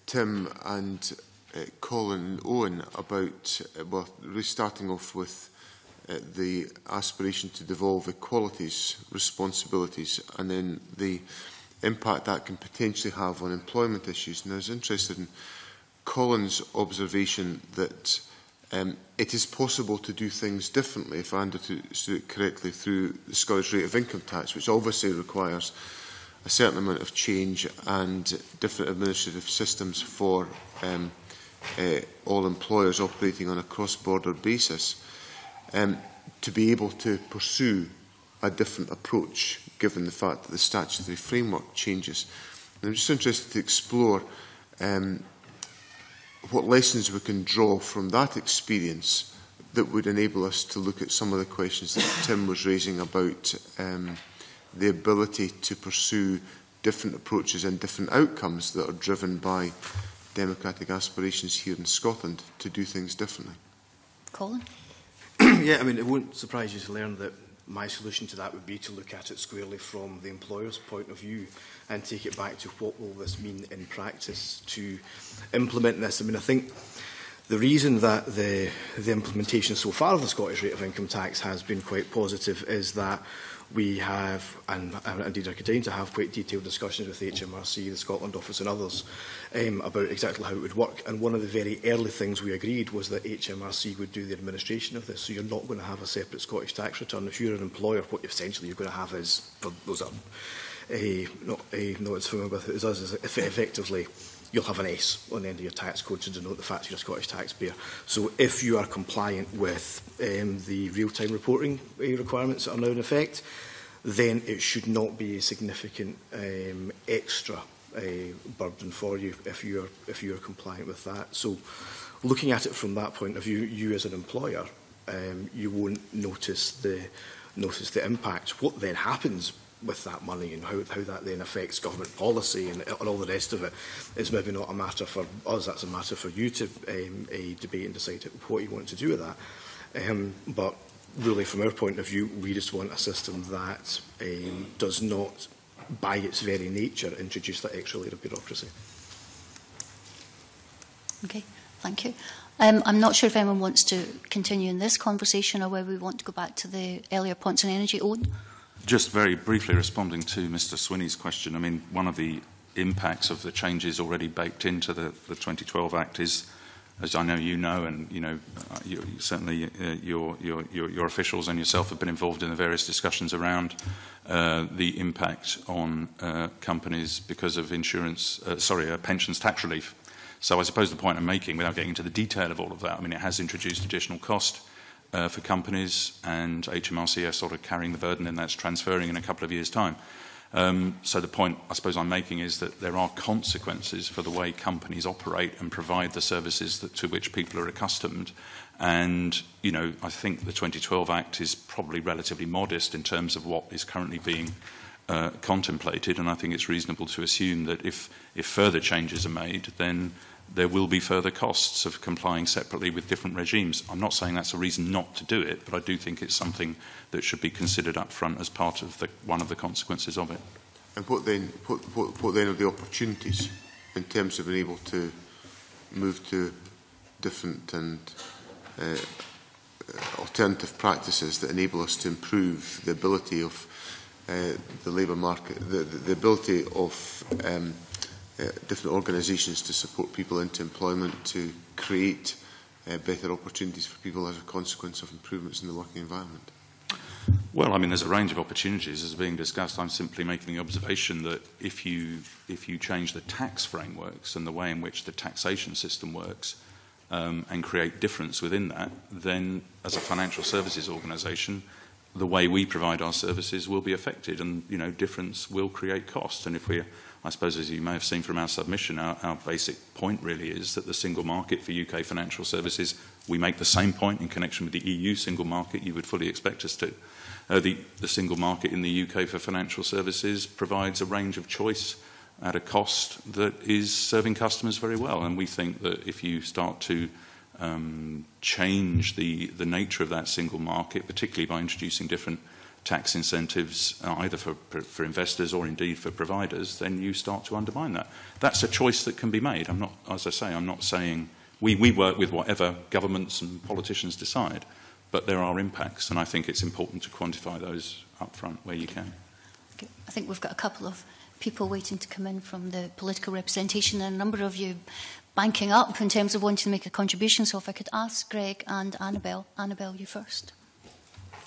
Tim and Colin and Owen about, well, really starting off with the aspiration to devolve equalities, responsibilities, and then the impact that can potentially have on employment issues. And I was interested in Colin's observation that it is possible to do things differently, if I understood it correctly, through the Scottish rate of income tax, which obviously requires a certain amount of change and different administrative systems for all employers operating on a cross-border basis, to be able to pursue a different approach, given the fact that the statutory framework changes. And I'm just interested to explore what lessons we can draw from that experience that would enable us to look at some of the questions that Tim was raising about the ability to pursue different approaches and different outcomes that are driven by democratic aspirations here in Scotland to do things differently. Colin? Yeah, I mean, it won't surprise you to learn that my solution to that would be to look at it squarely from the employer's point of view and take it back to what will this mean in practice to implement this. I mean, I think the reason that the implementation so far of the Scottish rate of income tax has been quite positive is that we have, and indeed are continuing to have, quite detailed discussions with HMRC, the Scotland Office and others about exactly how it would work. And one of the very early things we agreed was that HMRC would do the administration of this. So you're not going to have a separate Scottish tax return. If you're an employer, what essentially you're going to have is, for those that are not as familiar with it as us, is effectively you'll have an S on the end of your tax code to denote the fact you're a Scottish taxpayer. So if you are compliant with the real-time reporting requirements that are now in effect, then it should not be a significant extra burden for you if you're compliant with that. So looking at it from that point of view, you as an employer, you won't notice the impact. What then happens with that money and how that then affects government policy and all the rest of it is maybe not a matter for us, that's a matter for you to debate and decide what you want to do with that. But really, from our point of view, we just want a system that does not, by its very nature, introduce that extra layer of bureaucracy. Okay, thank you. I'm not sure if anyone wants to continue in this conversation or whether we want to go back to the earlier points on energy. Owen? Just very briefly responding to Mr Swinney's question, I mean, one of the impacts of the changes already baked into the 2012 Act is, as I know you know, and you know, certainly your officials and yourself have been involved in the various discussions around the impact on companies because of pensions tax relief. So I suppose the point I'm making, without getting into the detail of all of that, I mean, it has introduced additional cost for companies, and HMRC are sort of carrying the burden, and that's transferring in a couple of years' time. So the point I suppose I'm making is that there are consequences for the way companies operate and provide the services to which people are accustomed. And, you know, I think the 2012 Act is probably relatively modest in terms of what is currently being contemplated, and I think it's reasonable to assume that if further changes are made, then there will be further costs of complying separately with different regimes. I'm not saying that's a reason not to do it, but I do think it's something that should be considered up front as part of one of the consequences of it. And what then are the opportunities in terms of being able to move to different and alternative practices that enable us to improve the ability of the labour market, the ability of different organisations to support people into employment, to create better opportunities for people as a consequence of improvements in the working environment? Well, I mean, there's a range of opportunities as being discussed. I'm simply making the observation that if you change the tax frameworks and the way in which the taxation system works and create difference within that, then as a financial services organisation, the way we provide our services will be affected, and you know, difference will create cost. And if we, I suppose, as you may have seen from our submission, our basic point really is that the single market for UK financial services, we make the same point in connection with the EU single market you would fully expect us to. The single market in the UK for financial services provides a range of choice at a cost that is serving customers very well, and we think that if you start to change the nature of that single market, particularly by introducing different tax incentives, either for investors or indeed for providers, then you start to undermine that. That's a choice that can be made. I'm not, as I say, I'm not saying we work with whatever governments and politicians decide, but there are impacts, and I think it's important to quantify those up front where you can. Okay. I think we've got a couple of people waiting to come in from the political representation, and a number of you banking up in terms of wanting to make a contribution. So if I could ask Greg and Annabel. Annabel, you first.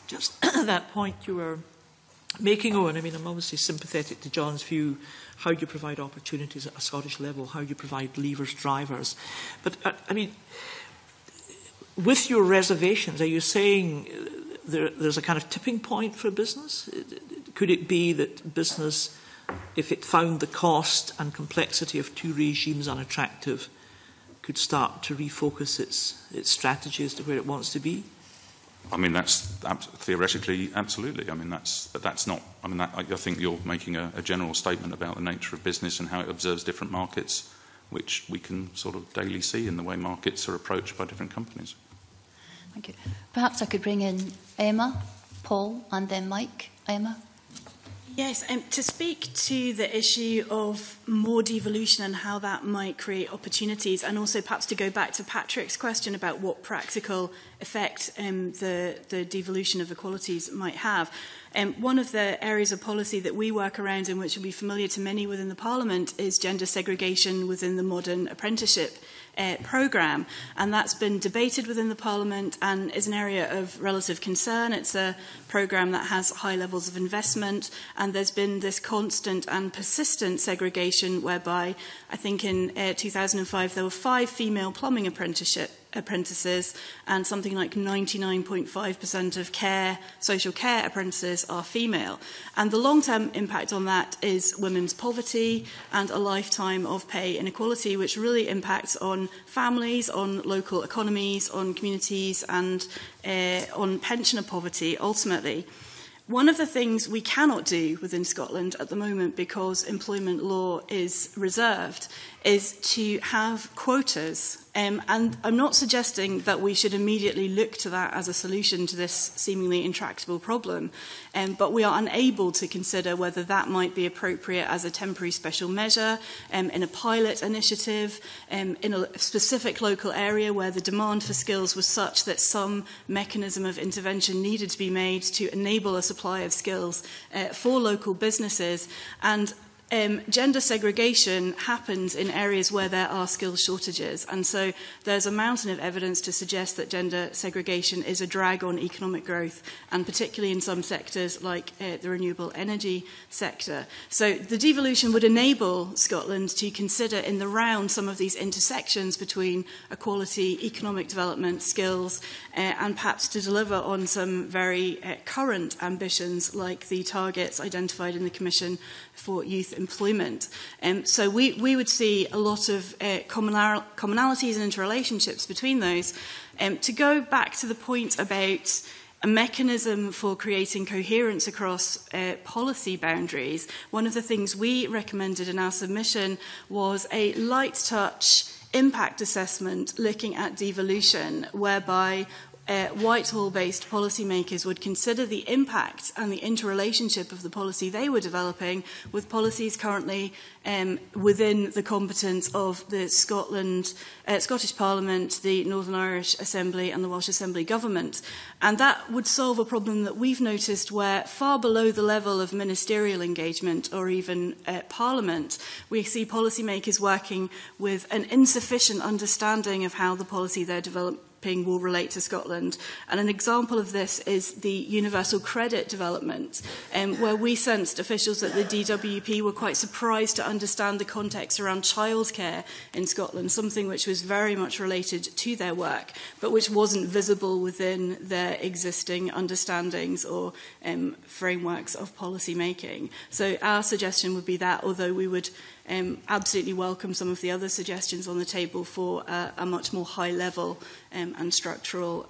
Just that point you were making, Owen, I mean, I'm obviously sympathetic to John's view, how you provide opportunities at a Scottish level, how you provide levers, drivers. But, I mean, with your reservations, are you saying there's a kind of tipping point for business? Could it be that business, if it found the cost and complexity of two regimes unattractive, could start to refocus its strategy as to where it wants to be? I mean, that's theoretically, absolutely. I mean, but that's not. I mean, I think you're making a general statement about the nature of business and how it observes different markets which we can sort of daily see in the way markets are approached by different companies. Thank you. Perhaps I could bring in Emma, Paul, and then Mike. Emma? Yes, to speak to the issue of more devolution and how that might create opportunities, and also perhaps to go back to Patrick's question about what practical effect the devolution of equalities might have. One of the areas of policy that we work around and which will be familiar to many within the Parliament is gender segregation within the modern apprenticeship programme, and that's been debated within the Parliament and is an area of relative concern. It's a programme that has high levels of investment, and there's been this constant and persistent segregation whereby I think in 2005 there were 5 female plumbing apprentices, and something like 99.5% of social care apprentices are female. And the long-term impact on that is women's poverty and a lifetime of pay inequality, which really impacts on families, on local economies, on communities, and on pensioner poverty, ultimately. One of the things we cannot do within Scotland at the moment, because employment law is reserved, is to have quotas. And I'm not suggesting that we should immediately look to that as a solution to this seemingly intractable problem, but we are unable to consider whether that might be appropriate as a temporary special measure, in a pilot initiative, in a specific local area where the demand for skills was such that some mechanism of intervention needed to be made to enable a supply of skills for local businesses. And gender segregation happens in areas where there are skills shortages, and so there's a mountain of evidence to suggest that gender segregation is a drag on economic growth, and particularly in some sectors like the renewable energy sector. So the devolution would enable Scotland to consider in the round some of these intersections between equality, economic development, skills, and perhaps to deliver on some very current ambitions like the targets identified in the Commission for Youth Employment. So we would see a lot of commonalities and interrelationships between those. To go back to the point about a mechanism for creating coherence across policy boundaries, one of the things we recommended in our submission was a light touch impact assessment looking at devolution, whereby Whitehall-based policymakers would consider the impact and the interrelationship of the policy they were developing with policies currently within the competence of the Scottish Parliament, the Northern Irish Assembly and the Welsh Assembly Government. And that would solve a problem that we've noticed where far below the level of ministerial engagement or even Parliament, we see policymakers working with an insufficient understanding of how the policy they're developing will relate to Scotland. And an example of this is the universal credit development, where we sensed officials at the DWP were quite surprised to understand the context around childcare in Scotland, something which was very much related to their work, but which wasn't visible within their existing understandings or frameworks of policy making. So our suggestion would be that, although we would absolutely welcome some of the other suggestions on the table for a much more high level and structural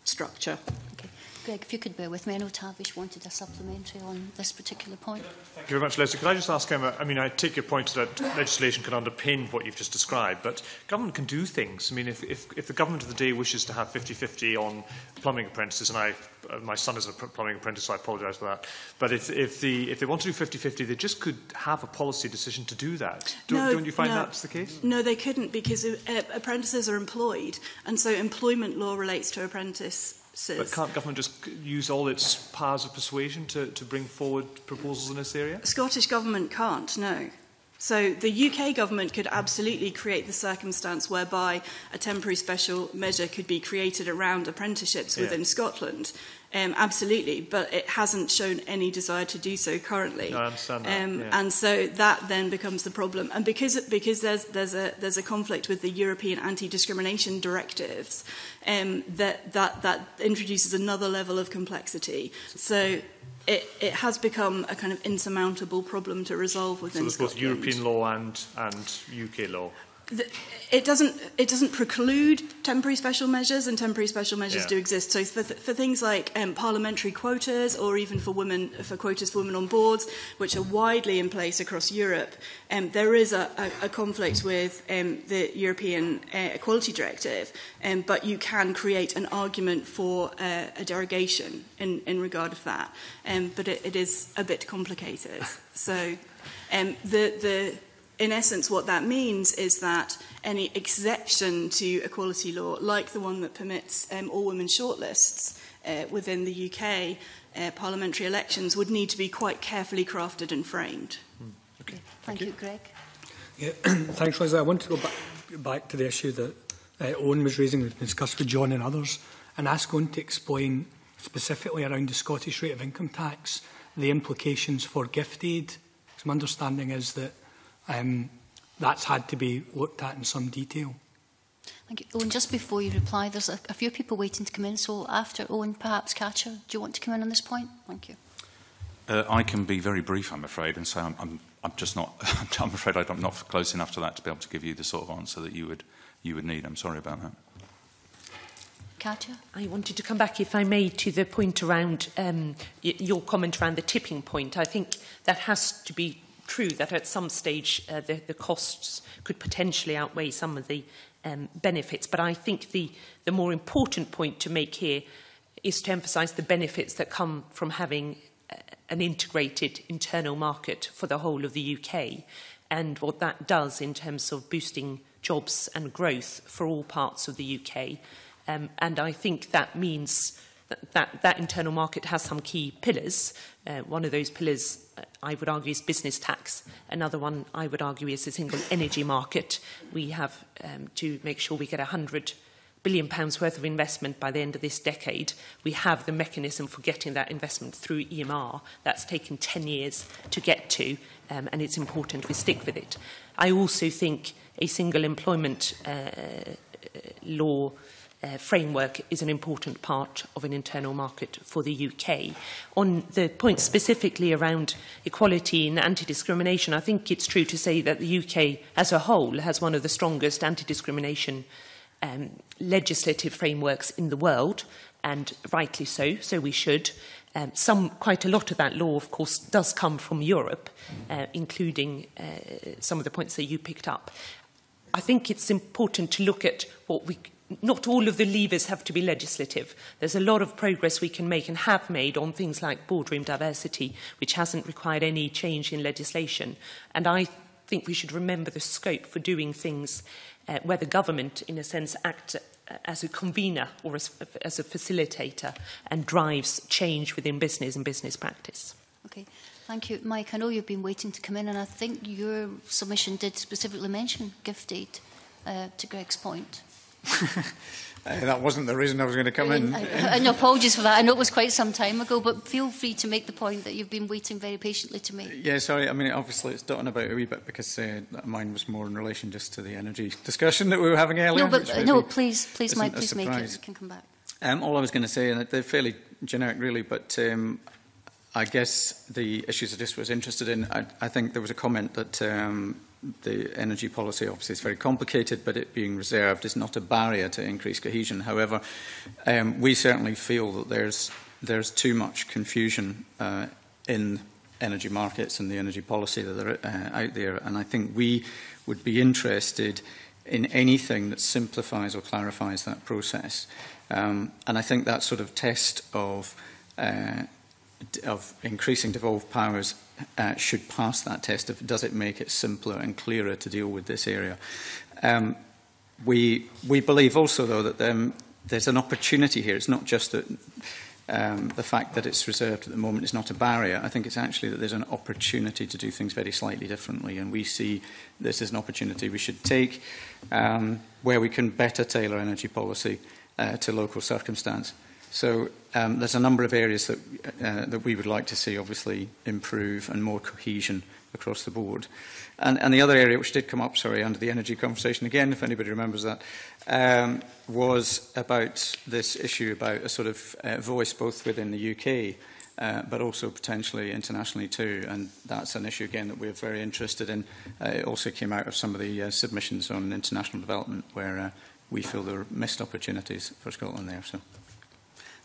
structure. Okay. Greg, if you could bear with me, I know Tavish wanted a supplementary on this particular point. Thank you very much, Leslie. Could I just ask Emma, I mean, I take your point that legislation can underpin what you've just described, but government can do things. I mean, if the government of the day wishes to have 50-50 on plumbing apprentices, and my son is a plumbing apprentice, so I apologise for that, but if they want to do 50-50, they just could have a policy decision to do that. Don't you find that's the case? No, they couldn't, because apprentices are employed, and so employment law relates to apprentices. But can't government just use all its powers of persuasion to bring forward proposals in this area? Scottish Government can't, no. So the UK government could absolutely create the circumstance whereby a temporary special measure could be created around apprenticeships within Scotland. Absolutely, but it hasn't shown any desire to do so currently. No, I understand that. And so that then becomes the problem. And because there's a conflict with the European anti-discrimination directives, that introduces another level of complexity. So it has become a kind of insurmountable problem to resolve within Scotland. So there's both European law and UK law? It doesn't preclude temporary special measures, and temporary special measures do exist. So for things like parliamentary quotas, or even for quotas for women on boards, which are widely in place across Europe, there is a conflict with the European Equality Directive, but you can create an argument for a derogation in regard of that. But it is a bit complicated. So in essence, what that means is that any exception to equality law, like the one that permits all-women shortlists within the UK parliamentary elections, would need to be quite carefully crafted and framed. Okay. Thank you, Greg. Yeah, thanks, Leslie. I want to go back to the issue that Owen was raising, we've discussed with John and others, and ask Owen to explain specifically around the Scottish rate of income tax, the implications for gift aid. Because my understanding is that that's had to be looked at in some detail. Thank you. Owen, just before you reply, there's a few people waiting to come in, so after Owen, perhaps Katja, do you want to come in on this point? Thank you. I can be very brief, I'm afraid, and say I'm just not. I'm afraid I'm not close enough to that to be able to give you the sort of answer that you would need. I'm sorry about that. Katja? I wanted to come back, if I may, to the point around your comment around the tipping point. I think that has to be true, that at some stage the costs could potentially outweigh some of the benefits. But I think the more important point to make here is to emphasise the benefits that come from having an integrated internal market for the whole of the UK, and what that does in terms of boosting jobs and growth for all parts of the UK. And I think that means that internal market has some key pillars. One of those pillars, I would argue, is business tax. Another one, I would argue, is the single energy market. We have to make sure we get £100 billion worth of investment by the end of this decade. We have the mechanism for getting that investment through EMR. That's taken 10 years to get to, and it's important we stick with it. I also think a single employment law framework is an important part of an internal market for the UK. On the point specifically around equality and anti-discrimination, I think it's true to say that the UK as a whole has one of the strongest anti-discrimination legislative frameworks in the world, and rightly so, so we should. Quite a lot of that law, of course, does come from Europe, including some of the points that you picked up. I think it's important to look at not all of the levers have to be legislative. There's a lot of progress we can make and have made on things like boardroom diversity, which hasn't required any change in legislation. And I think we should remember the scope for doing things where the government, in a sense, acts as a convener or as a facilitator and drives change within business and business practice. Okay, thank you. Mike, I know you've been waiting to come in, and I think your submission did specifically mention gift aid, to Greg's point. That wasn't the reason I was going to come in. And apologies for that. I know it was quite some time ago, but feel free to make the point that you've been waiting very patiently to make. Yeah, sorry. I mean, obviously it's dotting about a wee bit because mine was more in relation just to the energy discussion that we were having earlier. No, but please, Mike, please make it. You can come back. All I was going to say, and they're fairly generic really, but I guess the issues I just was interested in, I think there was a comment that the energy policy obviously is very complicated, but it being reserved is not a barrier to increased cohesion. However, we certainly feel that there's too much confusion in energy markets and the energy policy that are out there, and I think we would be interested in anything that simplifies or clarifies that process. And I think that sort of test of increasing devolved powers should pass that test of does it make it simpler and clearer to deal with this area. We believe also, though, that there's an opportunity here. It's not just that the fact that it's reserved at the moment is not a barrier. I think it's actually that there's an opportunity to do things very slightly differently, and we see this as an opportunity we should take where we can better tailor energy policy to local circumstance. So there's a number of areas that we would like to see obviously improve and more cohesion across the board. And the other area which did come up, under the energy conversation again, if anybody remembers that, was about this issue about a sort of voice both within the UK but also potentially internationally too. And that's an issue, again, that we're very interested in. It also came out of some of the submissions on international development where we feel there are missed opportunities for Scotland there. So.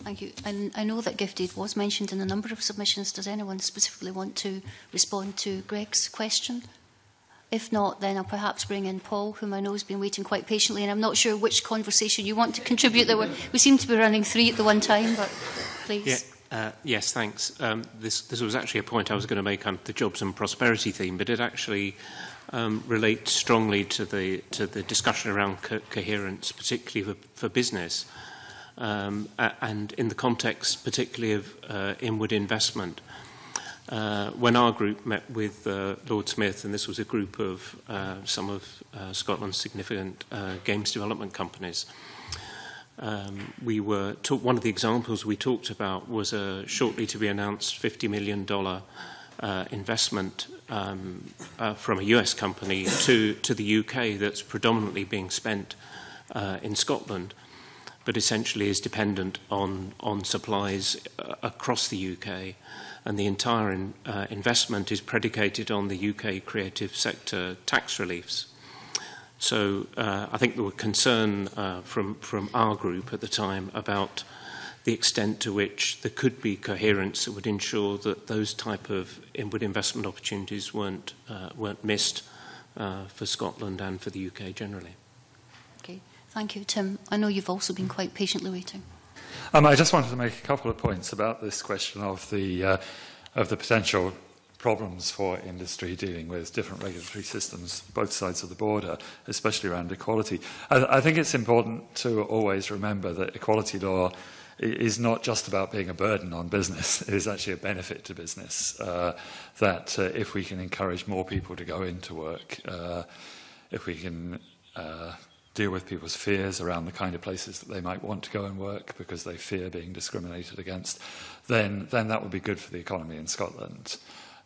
Thank you. And I know that gifted was mentioned in a number of submissions. Does anyone specifically want to respond to Greg's question? If not, then I'll perhaps bring in Paul, whom I know has been waiting quite patiently, and I'm not sure which conversation you want to contribute. We seem to be running three at the one time, but please. Yeah. Yes, thanks. This was actually a point I was going to make on the jobs and prosperity theme, but it actually relates strongly to the discussion around coherence, particularly for business, and in the context particularly of inward investment. When our group met with Lord Smith, and this was a group of some of Scotland's significant games development companies, one of the examples we talked about was a shortly to be announced $50 million investment from a US company to the UK that's predominantly being spent in Scotland, but essentially is dependent on supplies across the UK. And the entire investment is predicated on the UK creative sector tax reliefs. So I think there were concern from our group at the time about the extent to which there could be coherence that would ensure that those type of inward investment opportunities weren't missed for Scotland and for the UK generally. Okay, thank you, Tim. I know you've also been quite patiently waiting. I just wanted to make a couple of points about this question of the potential problems for industry dealing with different regulatory systems, both sides of the border, especially around equality. I think it's important to always remember that equality law is not just about being a burden on business. It is actually a benefit to business, that if we can encourage more people to go into work, if we can deal with people's fears around the kind of places that they might want to go and work because they fear being discriminated against, then that would be good for the economy in Scotland.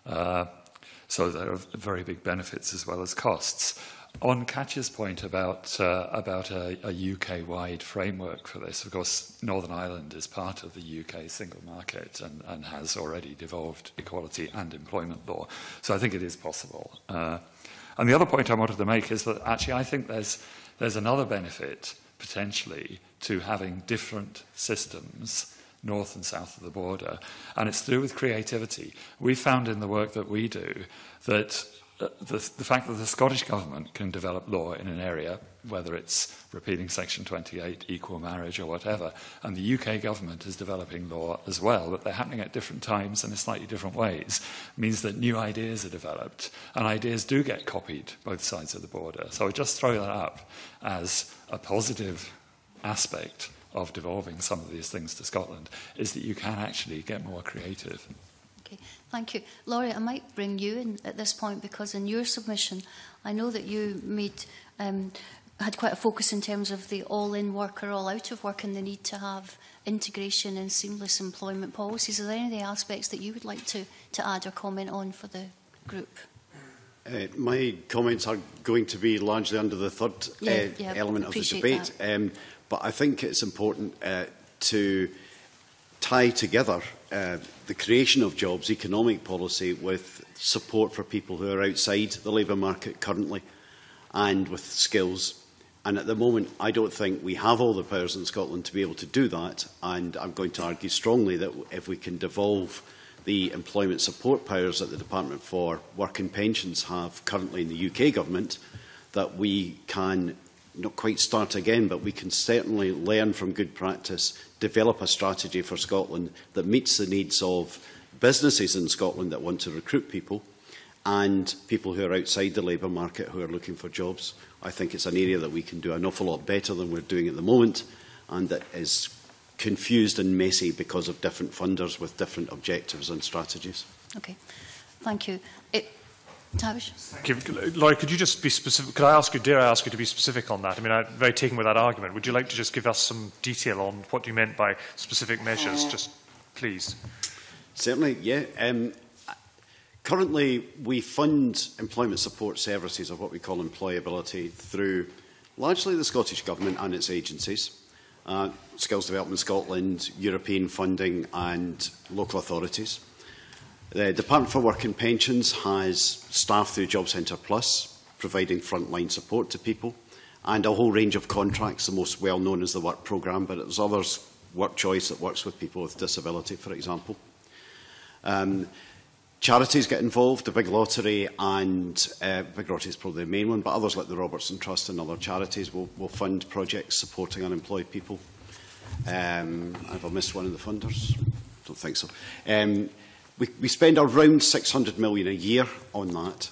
So there are very big benefits as well as costs. On Katja's point about a UK-wide framework for this, of course, Northern Ireland is part of the UK single market and has already devolved equality and employment law. So I think it is possible. And the other point I wanted to make is that actually I think there's another benefit, potentially, to having different systems north and south of the border, and it's to do with creativity. We found in the work that we do that the fact that the Scottish Government can develop law in an area, whether it's repealing Section 28, equal marriage or whatever, and the UK Government is developing law as well, but they're happening at different times and in slightly different ways, means that new ideas are developed, and ideas do get copied both sides of the border. So I would just throw that up as a positive aspect of devolving some of these things to Scotland, is that you can actually get more creative. Okay, thank you. Laurie, I might bring you in at this point, because in your submission, I know that you had quite a focus in terms of the all-in work or all-out of work and the need to have integration and seamless employment policies. Are there any of the aspects that you would like to add or comment on for the group? My comments are going to be largely under the third element of the debate. But I think it's important to tie together the creation of jobs, economic policy, with support for people who are outside the labour market currently, and with skills. And at the moment, I don't think we have all the powers in Scotland to be able to do that. And I'm going to argue strongly that if we can devolve the employment support powers that the Department for Work and Pensions have currently in the UK Government, that we can not quite start again, but we can certainly learn from good practice, develop a strategy for Scotland that meets the needs of businesses in Scotland that want to recruit people and people who are outside the labour market who are looking for jobs. I think it's an area that we can do an awful lot better than we're doing at the moment, and that is confused and messy because of different funders with different objectives and strategies. Okay, thank you. Tavish? Thank you. Laurie, could you just be specific? Dare I ask you to be specific on that? I mean, I'm very taken with that argument. Would you like to just give us some detail on what you meant by specific measures? Just please. Certainly, yeah. Currently, we fund employment support services, or what we call employability, through largely the Scottish Government and its agencies, Skills Development Scotland, European funding and local authorities. The Department for Work and Pensions has staff through Job Centre Plus, providing frontline support to people, and a whole range of contracts, the most well-known is the Work Programme, but there's others, Work Choice, that works with people with disability, for example. Charities get involved, the Big Lottery, and Big Lottery is probably the main one, but others like the Robertson Trust and other charities will fund projects supporting unemployed people. Have I missed one of the funders? Don't think so. We spend around 600 million a year on that,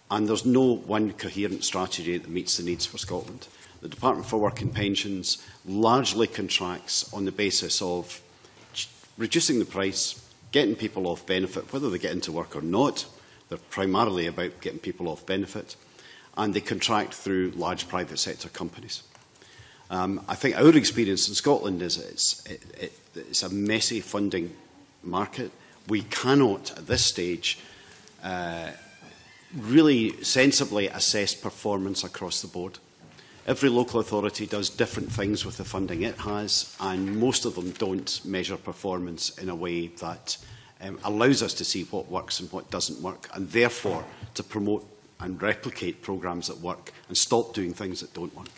and there's no one coherent strategy that meets the needs for Scotland. The Department for Work and Pensions largely contracts on the basis of reducing the price, getting people off benefit, whether they get into work or not. They're primarily about getting people off benefit, and they contract through large private sector companies. I think our experience in Scotland is it's a messy funding market. We cannot, at this stage, really sensibly assess performance across the board. Every local authority does different things with the funding it has, and most of them don't measure performance in a way that allows us to see what works and what doesn't work, and therefore to promote and replicate programmes that work and stop doing things that don't work.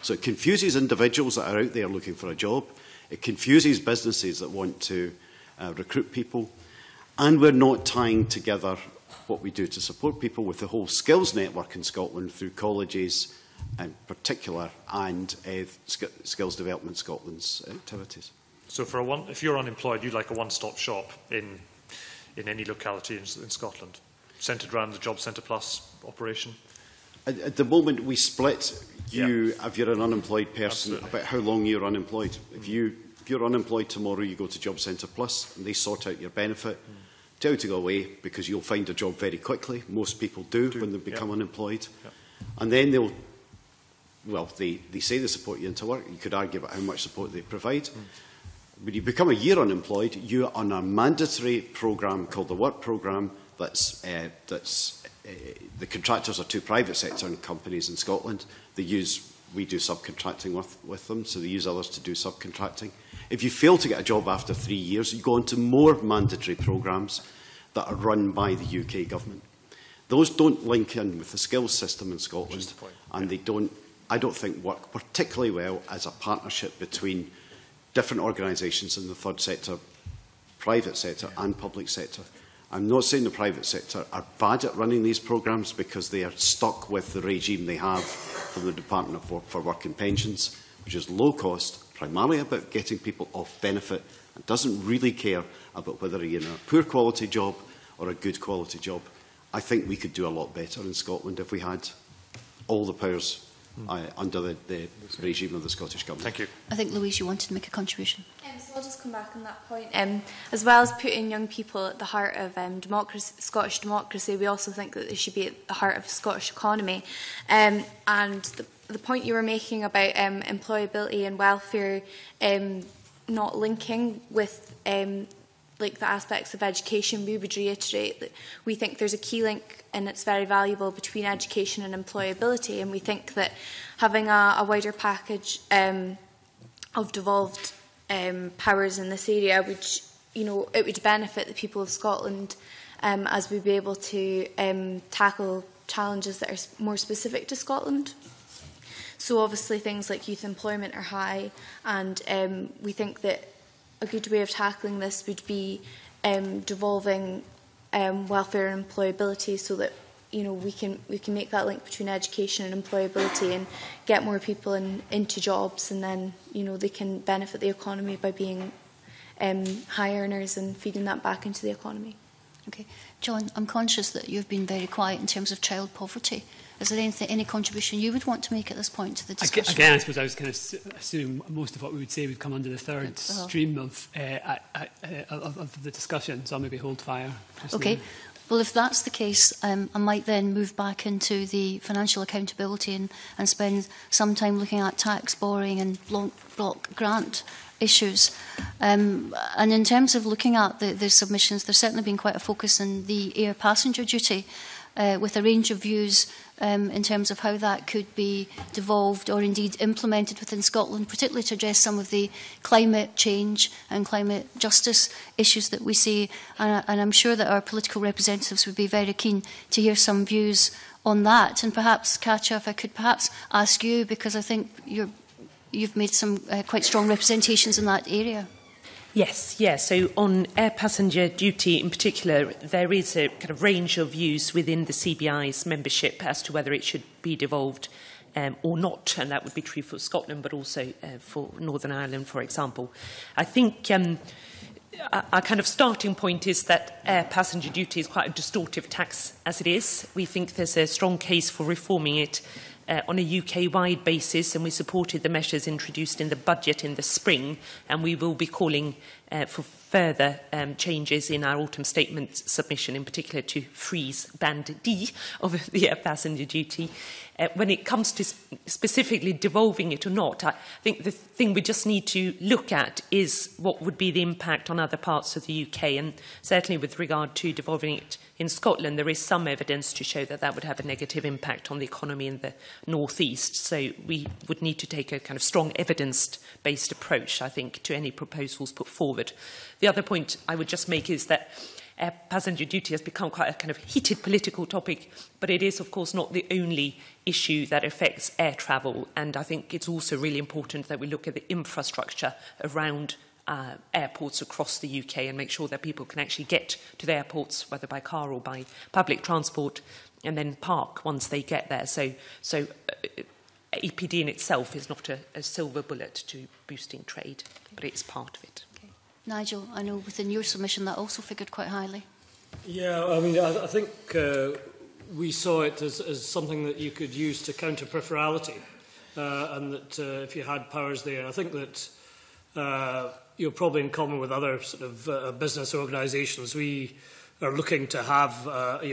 So it confuses individuals that are out there looking for a job. It confuses businesses that want to recruit people. And we're not tying together what we do to support people with the whole skills network in Scotland through colleges in particular and Skills Development Scotland's activities. So for if you're unemployed, you'd like a one-stop shop in any locality in Scotland, centred around the Job Centre Plus operation? At the moment, we split you, if you're an unemployed person, about how long you're unemployed. If you're unemployed tomorrow, you go to Job Centre Plus, and they sort out your benefit. Tell you to go away, because you'll find a job very quickly. Most people do when they become unemployed. And then they say they support you into work. You could argue about how much support they provide. When you become a year unemployed, you are on a mandatory programme called the Work Programme. The contractors are two private sector companies in Scotland. We do subcontracting with them, so they use others to do subcontracting. If you fail to get a job after 3 years, you go on to more mandatory programmes that are run by the UK government. Those don't link in with the skills system in Scotland, and they I don't think, work particularly well as a partnership between different organisations in the third sector, private sector and public sector. I'm not saying the private sector are bad at running these programmes, because they are stuck with the regime they have from the Department for Work and Pensions, which is low cost, primarily about getting people off benefit, and doesn't really care about whether you're in a poor quality job or a good quality job. I think we could do a lot better in Scotland if we had all the powers under the regime of the Scottish Government. Thank you. I think, Louise, you wanted to make a contribution. So I'll just come back on that point. As well as putting young people at the heart of Scottish democracy, we also think that they should be at the heart of the Scottish economy. And the point you were making about employability and welfare not linking with like the aspects of education, we would reiterate that we think there's a key link, and it's very valuable, between education and employability. And we think that having a wider package of devolved powers in this area, which it would benefit the people of Scotland as we'd be able to tackle challenges that are more specific to Scotland. So obviously things like youth employment are high, and we think that a good way of tackling this would be devolving welfare and employability, so that we can make that link between education and employability and get more people into jobs, and then they can benefit the economy by being high earners and feeding that back into the economy. Okay, John, I'm conscious that you've been very quiet in terms of child poverty. Is there any contribution you would want to make at this point to the discussion? Again, I suppose I was kind of assuming most of what we would say would come under the third stream of the discussion, so I'll maybe hold fire. Okay. Well, if that's the case, I might then move back into the financial accountability and spend some time looking at tax borrowing and block grant issues. And in terms of looking at the submissions, there's certainly been quite a focus on the air passenger duty, with a range of views in terms of how that could be devolved or indeed implemented within Scotland, particularly to address some of the climate change and climate justice issues that we see. And I'm sure that our political representatives would be very keen to hear some views on that. And perhaps, Katja, if I could perhaps ask you, because I think you've made some quite strong representations in that area. Yes, yes. So on air passenger duty in particular, there is a kind of range of views within the CBI's membership as to whether it should be devolved or not, and that would be true for Scotland, but also for Northern Ireland, for example. I think our kind of starting point is that air passenger duty is quite a distortive tax as it is. We think there's a strong case for reforming it on a UK-wide basis, and we supported the measures introduced in the budget in the spring, and we will be calling for further changes in our autumn statement submission, in particular to freeze Band D of the air passenger duty. When it comes to specifically devolving it or not, I think the thing we just need to look at is what would be the impact on other parts of the UK, and certainly with regard to devolving it in Scotland, there is some evidence to show that that would have a negative impact on the economy in the North East. So we would need to take a kind of strong evidence-based approach, I think, to any proposals put forward. The other point I would just make is that air passenger duty has become quite a kind of heated political topic, but it is, of course, not the only issue that affects air travel. And I think it's also really important that we look at the infrastructure around airports across the UK and make sure that people can actually get to the airports, whether by car or by public transport, and then park once they get there. So APD in itself is not a silver bullet to boosting trade, but it's part of it. Okay. Nigel, I know within your submission that also figured quite highly. Yeah, I mean, I think we saw it as something that you could use to counter peripherality, and that if you had powers there, I think that you're probably in common with other sort of business organisations. We are looking to have a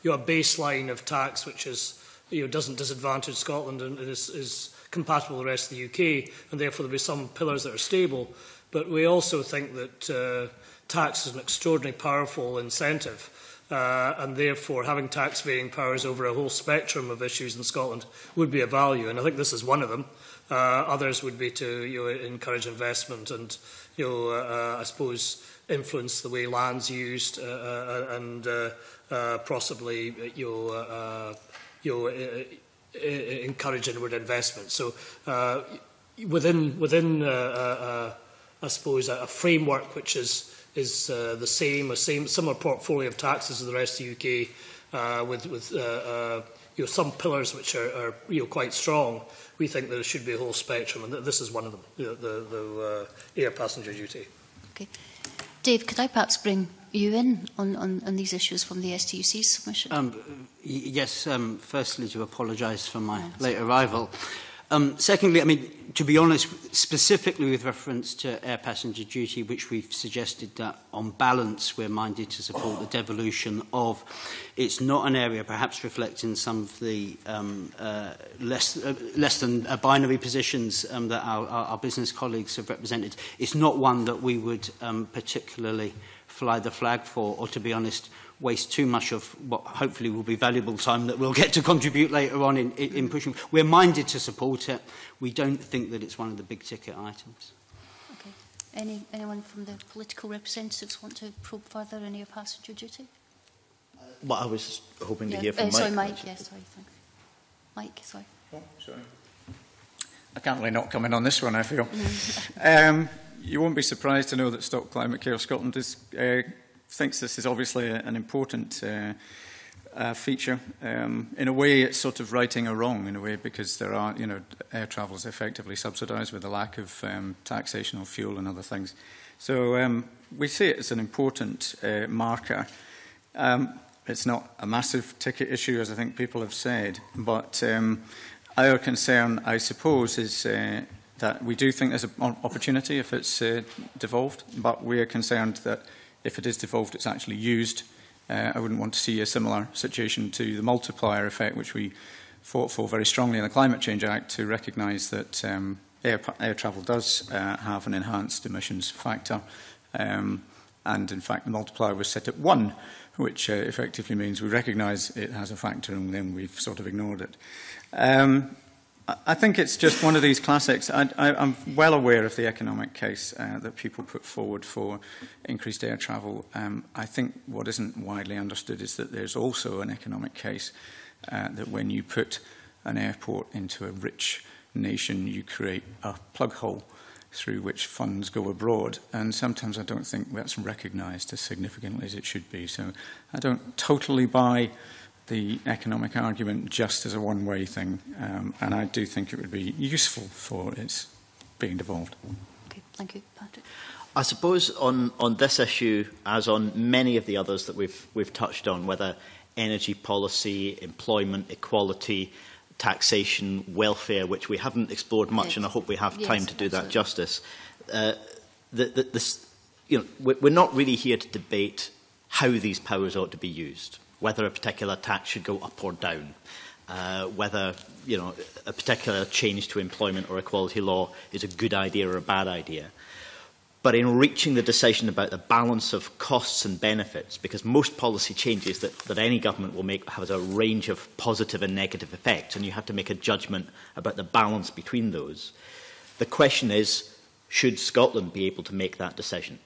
baseline of tax which is doesn't disadvantage Scotland and is compatible with the rest of the UK, and therefore there'll be some pillars that are stable. But we also think that tax is an extraordinarily powerful incentive, and therefore having tax varying powers over a whole spectrum of issues in Scotland would be a value, and I think this is one of them. Others would be to encourage investment and I suppose influence the way land's used and possibly encourage inward investment. So within I suppose a framework which is the same, similar portfolio of taxes as the rest of the UK, with some pillars which are quite strong. We think there should be a whole spectrum, and this is one of them, the air passenger duty. Okay. Dave, could I perhaps bring you in on these issues from the STUC's submission? Yes, firstly to apologise for my late arrival. Secondly, I mean, to be honest, specifically with reference to air passenger duty, which we've suggested that on balance we're minded to support the devolution of, it's not an area perhaps reflecting some of the less than binary positions that our business colleagues have represented. It's not one that we would particularly fly the flag for, or to be honest, waste too much of what hopefully will be valuable time that we'll get to contribute later on in pushing. We're minded to support it. We don't think that it's one of the big ticket items. Okay. Anyone from the political representatives want to probe further in air passenger duty? Well, I was hoping to hear from Mike. Sorry, Mike. Yes, sorry. Thanks. Mike, sorry. Oh, sorry. I can't really not come in on this one, I feel. You won't be surprised to know that Stop Climate Care Scotland thinks this is obviously an important feature. In a way, it's sort of righting a wrong, in a way, because there are, air travel is effectively subsidised with a lack of taxation of fuel and other things. So we see it as an important marker. It's not a massive ticket issue, as I think people have said, but our concern, I suppose, is that we do think there's an opportunity if it's devolved, but we are concerned that if it is devolved, it's actually used I wouldn't want to see a similar situation to the multiplier effect, which we fought for very strongly in the Climate Change Act, to recognise that air travel does have an enhanced emissions factor. And in fact, the multiplier was set at 1, which effectively means we recognise it has a factor and then we've sort of ignored it. I think it's just one of these classics. I'm well aware of the economic case that people put forward for increased air travel. I think what isn't widely understood is that there's also an economic case that when you put an airport into a rich nation, you create a plug hole through which funds go abroad. And sometimes I don't think that's recognised as significantly as it should be. So I don't totally buy the economic argument just as a one-way thing. And I do think it would be useful for its being devolved. Okay, thank you, Patrick. I suppose on this issue, as on many of the others that we've touched on, whether energy policy, employment, equality, taxation, welfare, which we haven't explored much, and I hope we have time to do that justice. We're not really here to debate how these powers ought to be used, whether a particular tax should go up or down, whether a particular change to employment or equality law is a good idea or a bad idea. But in reaching the decision about the balance of costs and benefits, because most policy changes that any government will make have a range of positive and negative effects, and you have to make a judgment about the balance between those, the question is, should Scotland be able to make that decision?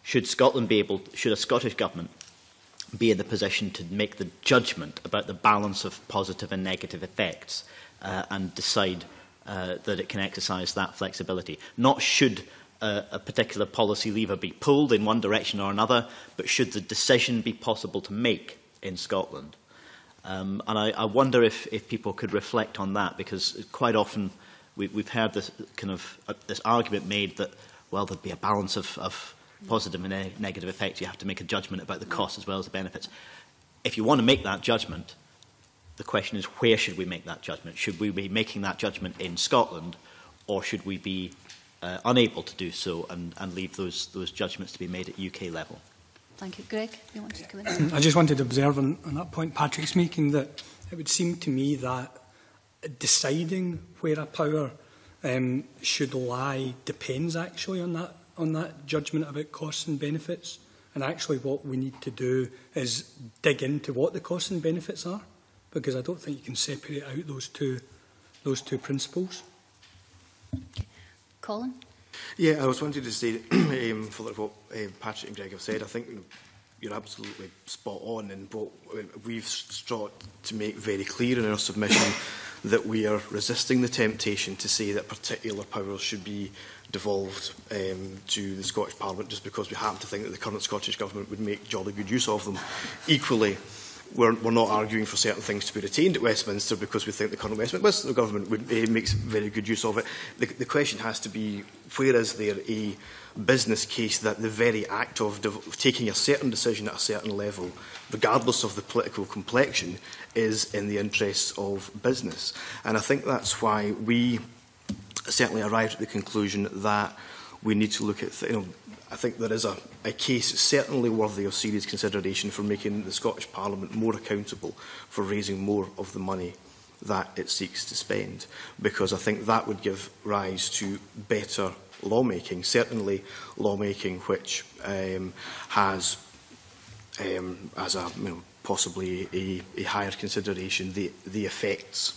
Should a Scottish government be in the position to make the judgment about the balance of positive and negative effects and decide that it can exercise that flexibility? Not should a particular policy lever be pulled in one direction or another, but should the decision be possible to make in Scotland? And I wonder if people could reflect on that, because quite often we've heard this kind of this argument made that, well, there'd be a balance of positive and negative effects. You have to make a judgment about the costs as well as the benefits. If you want to make that judgment, the question is, where should we make that judgment? Should we be making that judgment in Scotland, or should we be unable to do so and leave those judgments to be made at UK level? Thank you. Greg, you wanted to come in? I just wanted to observe on that point Patrick's making, that it would seem to me that deciding where a power should lie depends actually on that judgment about costs and benefits. And actually what we need to do is dig into what the costs and benefits are, because I don't think you can separate out those two principles. Okay. Colin? Yeah, I was wanting to say, for what Patrick and Greg have said, I think you're absolutely spot on, and what we've sought to make very clear in our submission that we are resisting the temptation to say that particular powers should be devolved to the Scottish Parliament just because we happen to think that the current Scottish Government would make jolly good use of them. Equally, we're not arguing for certain things to be retained at Westminster because we think the current Westminster Government makes very good use of it. The question has to be, where is there a business case that the very act of taking a certain decision at a certain level, regardless of the political complexion, is in the interests of business? And I think that's why we certainly arrived at the conclusion that we need to look at, I think there is a case certainly worthy of serious consideration for making the Scottish Parliament more accountable for raising more of the money that it seeks to spend, because I think that would give rise to better lawmaking, certainly lawmaking which has as a possibly a higher consideration the effects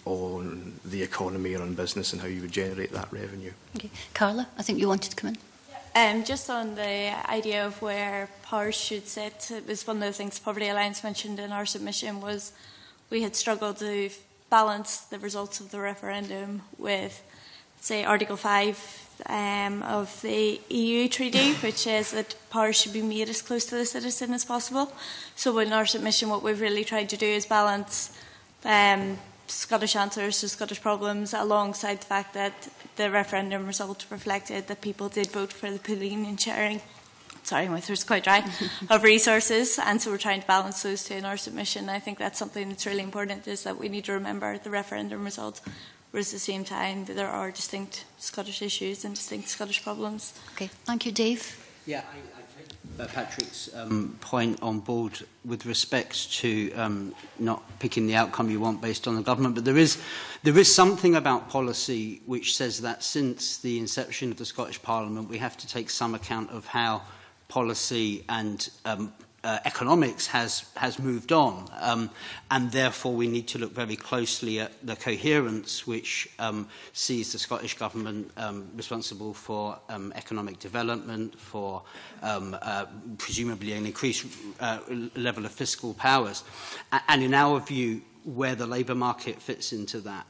on the economy or on business and how you would generate that revenue. Okay. Carla, I think you wanted to come in. Just on the idea of where powers should sit, it was one of the things Poverty Alliance mentioned in our submission was we had struggled to balance the results of the referendum with, say, Article 5 of the EU Treaty, which says that powers should be made as close to the citizen as possible. So in our submission, what we've really tried to do is balance Scottish answers to Scottish problems alongside the fact that the referendum result reflected that people did vote for the pooling and sharing, sorry, my throat's quite dry, of resources, and so we're trying to balance those two in our submission. I think that's something that's really important, is that we need to remember the referendum result, whereas at the same time that there are distinct Scottish issues and distinct Scottish problems. Okay, thank you. Dave? Yeah, I take Patrick's point on board with respect to not picking the outcome you want based on the government, but there is something about policy which says that since the inception of the Scottish Parliament, we have to take some account of how policy and economics has moved on, and therefore we need to look very closely at the coherence which sees the Scottish Government responsible for economic development, for presumably an increased level of fiscal powers, and in our view where the labour market fits into that.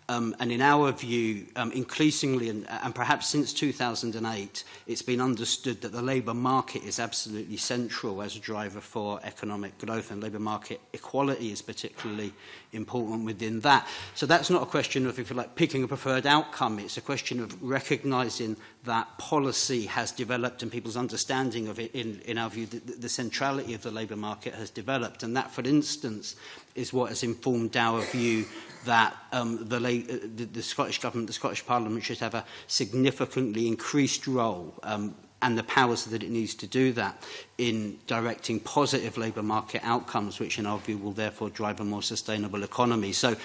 And in our view, increasingly, and perhaps since 2008, it's been understood that the labour market is absolutely central as a driver for economic growth, and labour market equality is particularly important within that. So that's not a question of, if you like, picking a preferred outcome. It's a question of recognising that policy has developed and people's understanding of it, in our view, the centrality of the labour market has developed. And that, for instance, is what has informed our view that the Scottish Government, the Scottish Parliament should have a significantly increased role and the powers that it needs to do that in directing positive labour market outcomes, which in our view will therefore drive a more sustainable economy. So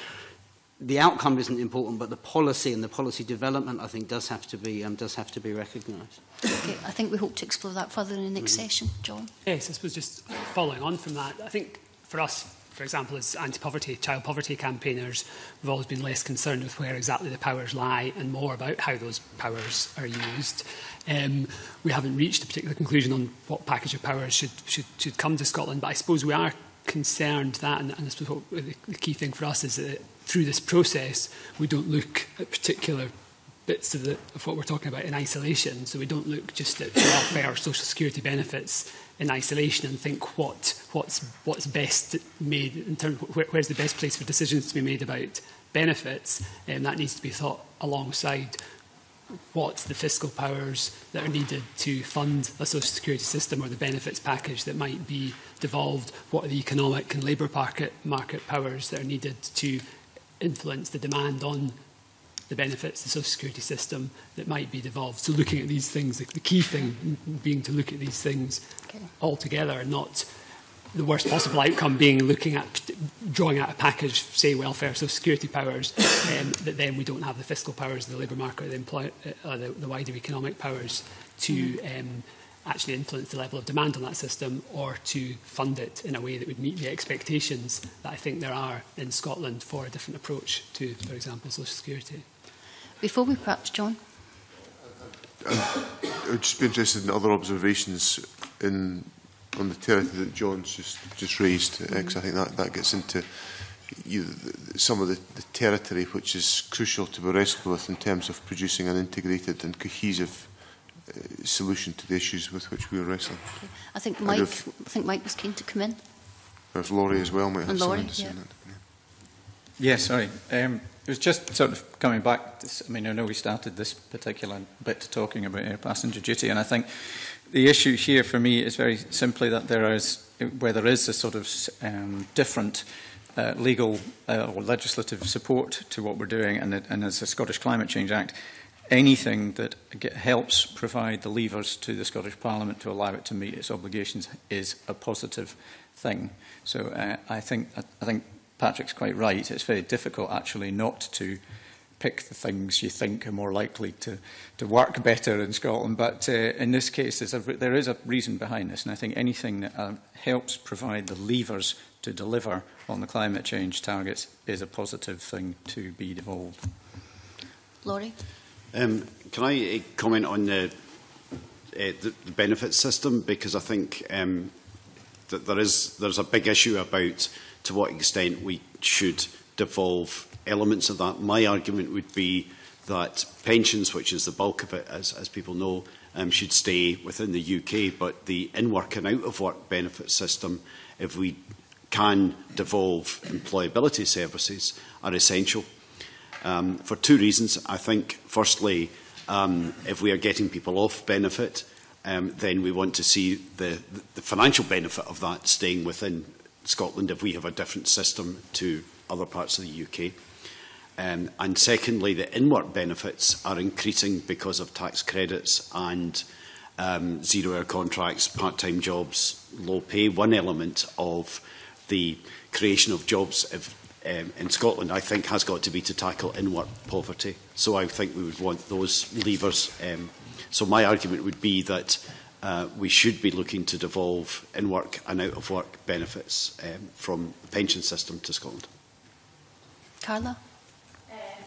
the outcome isn't important, but the policy and the policy development, I think, does have to be recognised. Okay, I think we hope to explore that further in the next session. John? Yes, I suppose just following on from that, I think for us, for example, as anti-poverty, child poverty campaigners, we've always been less concerned with where exactly the powers lie and more about how those powers are used. We haven't reached a particular conclusion on what package of powers should come to Scotland, but I suppose we are concerned that, and I suppose what the key thing for us is that through this process, we don't look at particular bits of what we're talking about in isolation. So we don't look just at welfare or social security benefits in isolation and think what's best made in terms of where's the best place for decisions to be made about benefits, and that needs to be thought alongside what's the fiscal powers that are needed to fund a social security system or the benefits package that might be devolved, what are the economic and labour market powers that are needed to influence the demand on the benefits, the social security system that might be devolved. So looking at these things, the key thing being to look at these things all together, and not the worst possible outcome being looking at drawing out a package, say welfare, social security powers, that then we don't have the fiscal powers, the labour market, the wider economic powers to actually influence the level of demand on that system or to fund it in a way that would meet the expectations that I think there are in Scotland for a different approach to, for example, social security. Before we perhaps, John? I would just be interested in other observations on the territory that John's just raised, because I think that gets into some of the territory which is crucial to be wrestled with in terms of producing an integrated and cohesive solution to the issues with which we are wrestling. Okay. I think Mike was keen to come in. There's Laurie as well, might have something to say on that. Yeah, sorry. It was just sort of coming back. I mean, I know we started this particular bit talking about air passenger duty, and I think the issue here for me is very simply that where there is a sort of different legal or legislative support to what we're doing, and as a Scottish Climate Change Act, anything that helps provide the levers to the Scottish Parliament to allow it to meet its obligations is a positive thing. So I think Patrick's quite right. It's very difficult actually not to pick the things you think are more likely to work better in Scotland. But in this case, there is a reason behind this. And I think anything that helps provide the levers to deliver on the climate change targets is a positive thing to be devolved. Laurie? Can I comment on the benefits system? Because I think that there's a big issue about to what extent we should devolve elements of that. My argument would be that pensions, which is the bulk of it, as people know, should stay within the UK, but the in-work and out-of-work benefit system, if we can devolve employability services, are essential. For two reasons. I think, firstly, if we are getting people off benefit, then we want to see the financial benefit of that staying within Scotland if we have a different system to other parts of the UK. And secondly, the in-work benefits are increasing because of tax credits and zero-hour contracts, part-time jobs, low pay, one element of the creation of jobs in Scotland, I think, has got to be to tackle in-work poverty. So I think we would want those levers. So my argument would be that we should be looking to devolve in-work and out-of-work benefits from the pension system to Scotland. Carla?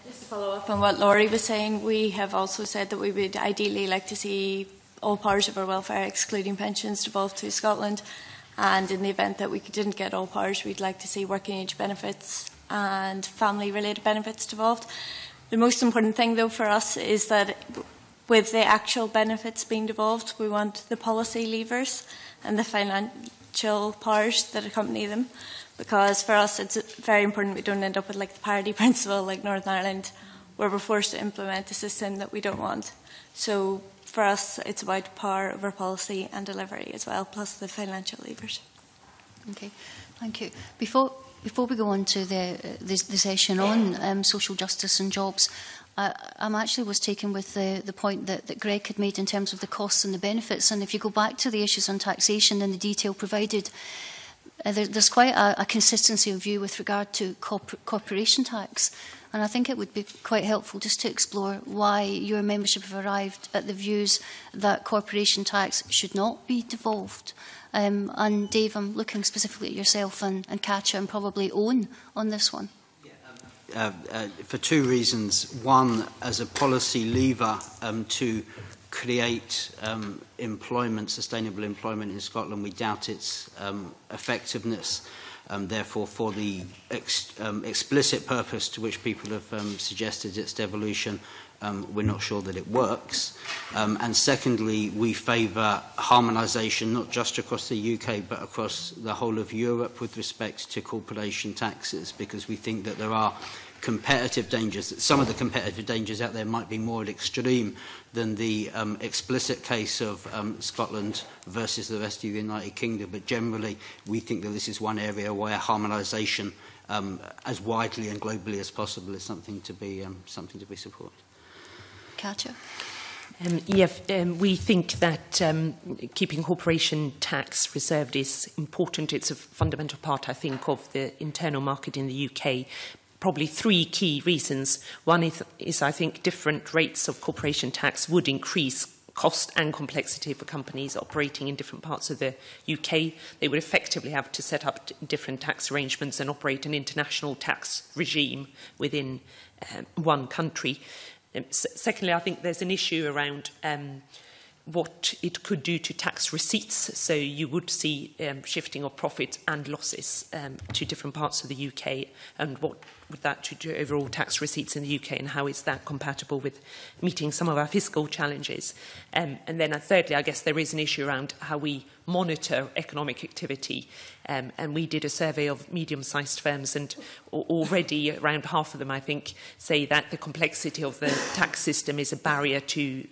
Just to follow up on what Laurie was saying, we have also said that we would ideally like to see all powers over welfare, excluding pensions, devolved to Scotland. And in the event that we didn't get all powers, we'd like to see working age benefits and family-related benefits devolved. The most important thing, though, for us is that with the actual benefits being devolved, we want the policy levers and the financial powers that accompany them. Because for us, it's very important we don't end up with like the parity principle like Northern Ireland, where we're forced to implement a system that we don't want. So for us, it's about power over policy and delivery as well, plus the financial levers. Okay, thank you. Before we go on to the session on social justice and jobs, I actually was taken with the point that Greg had made in terms of the costs and the benefits. And if you go back to the issues on taxation and the detail provided, there's quite a consistency of view with regard to corporation tax. And I think it would be quite helpful just to explore why your membership have arrived at the views that corporation tax should not be devolved. And Dave, I'm looking specifically at yourself and Katja and probably Owen on this one. For two reasons. One, as a policy lever to create employment, sustainable employment in Scotland, we doubt its effectiveness. Therefore, for the explicit purpose to which people have suggested its devolution, we're not sure that it works. And secondly, we favour harmonisation not just across the UK but across the whole of Europe with respect to corporation taxes, because we think that there are competitive dangers, that some of the competitive dangers out there might be more extreme than the explicit case of Scotland versus the rest of the United Kingdom. But generally, we think that this is one area where harmonisation as widely and globally as possible is something to be supported. Katja? We think that keeping corporation tax reserved is important. It's a fundamental part, I think, of the internal market in the UK. Probably three key reasons. One is, I think, different rates of corporation tax would increase cost and complexity for companies operating in different parts of the UK. They would effectively have to set up different tax arrangements and operate an international tax regime within one country. Secondly, I think there's an issue around what it could do to tax receipts. So you would see shifting of profit and losses to different parts of the UK, and what would that do to overall tax receipts in the UK, and how is that compatible with meeting some of our fiscal challenges? And then thirdly, I guess there is an issue around how we monitor economic activity. And we did a survey of medium-sized firms, and already around half of them, I think, say that the complexity of the tax system is a barrier to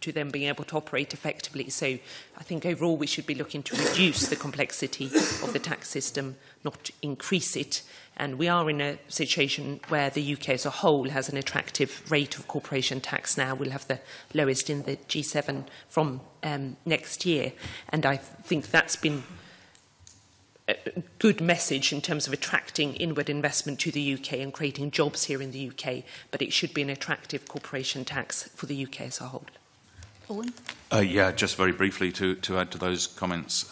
them being able to operate effectively. So I think overall we should be looking to reduce the complexity of the tax system, not increase it. And we are in a situation where the UK as a whole has an attractive rate of corporation tax now. We'll have the lowest in the G7 from next year. And I think that's been a good message in terms of attracting inward investment to the UK and creating jobs here in the UK. But it should be an attractive corporation tax for the UK as a whole. Owen? Yeah, just very briefly to add to those comments.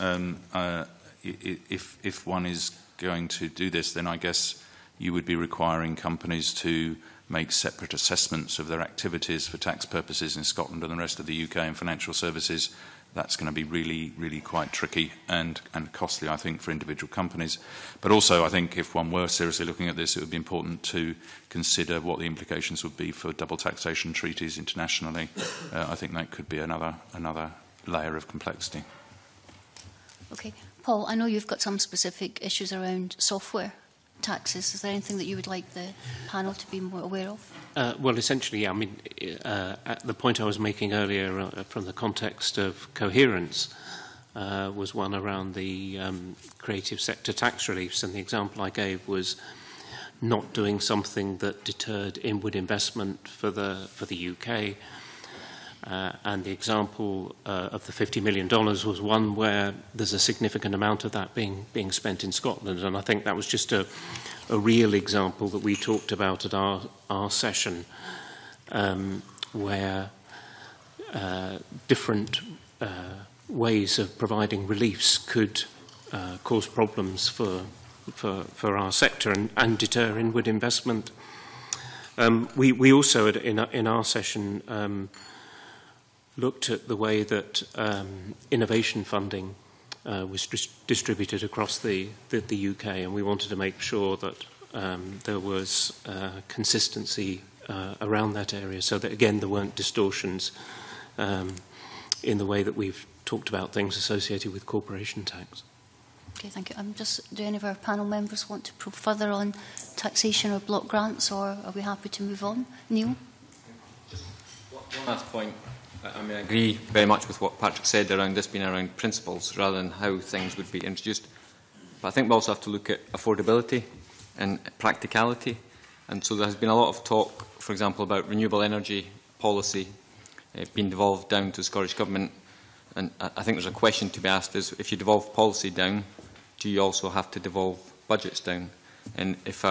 If one is going to do this, then I guess you would be requiring companies to make separate assessments of their activities for tax purposes in Scotland and the rest of the UK and financial services. That's going to be really, really quite tricky and costly, I think, for individual companies. But also, I think, if one were seriously looking at this, it would be important to consider what the implications would be for double taxation treaties internationally. I think that could be another layer of complexity. Okay. Paul, I know you've got some specific issues around software taxes. Is there anything that you would like the panel to be more aware of? Well, essentially, yeah, I mean, the point I was making earlier from the context of coherence was one around the creative sector tax reliefs, and the example I gave was not doing something that deterred inward investment for the UK. And the example of the $50 million was one where there's a significant amount of that being spent in Scotland. And I think that was just a real example that we talked about at our session, where different ways of providing reliefs could cause problems for our sector and deter inward investment. We also, in our session, looked at the way that innovation funding was distributed across the UK, and we wanted to make sure that there was consistency around that area, so that, again, there weren't distortions in the way that we've talked about things associated with corporation tax. Okay, thank you. Do any of our panel members want to probe further on taxation or block grants, or are we happy to move on? Neil? Just one last point. I mean, I agree very much with what Patrick said around this being around principles rather than how things would be introduced. But I think we also have to look at affordability and practicality. And so there has been a lot of talk, for example, about renewable energy policy being devolved down to the Scottish Government. And I think there's a question to be asked is, if you devolve policy down, do you also have to devolve budgets down? And if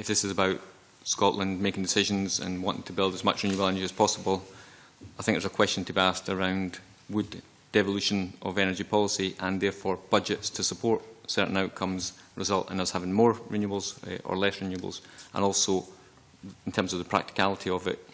this is about Scotland making decisions and wanting to build as much renewable energy as possible, I think there's a question to be asked around, would devolution of energy policy and therefore budgets to support certain outcomes result in us having more renewables or less renewables? And also, in terms of the practicality of it,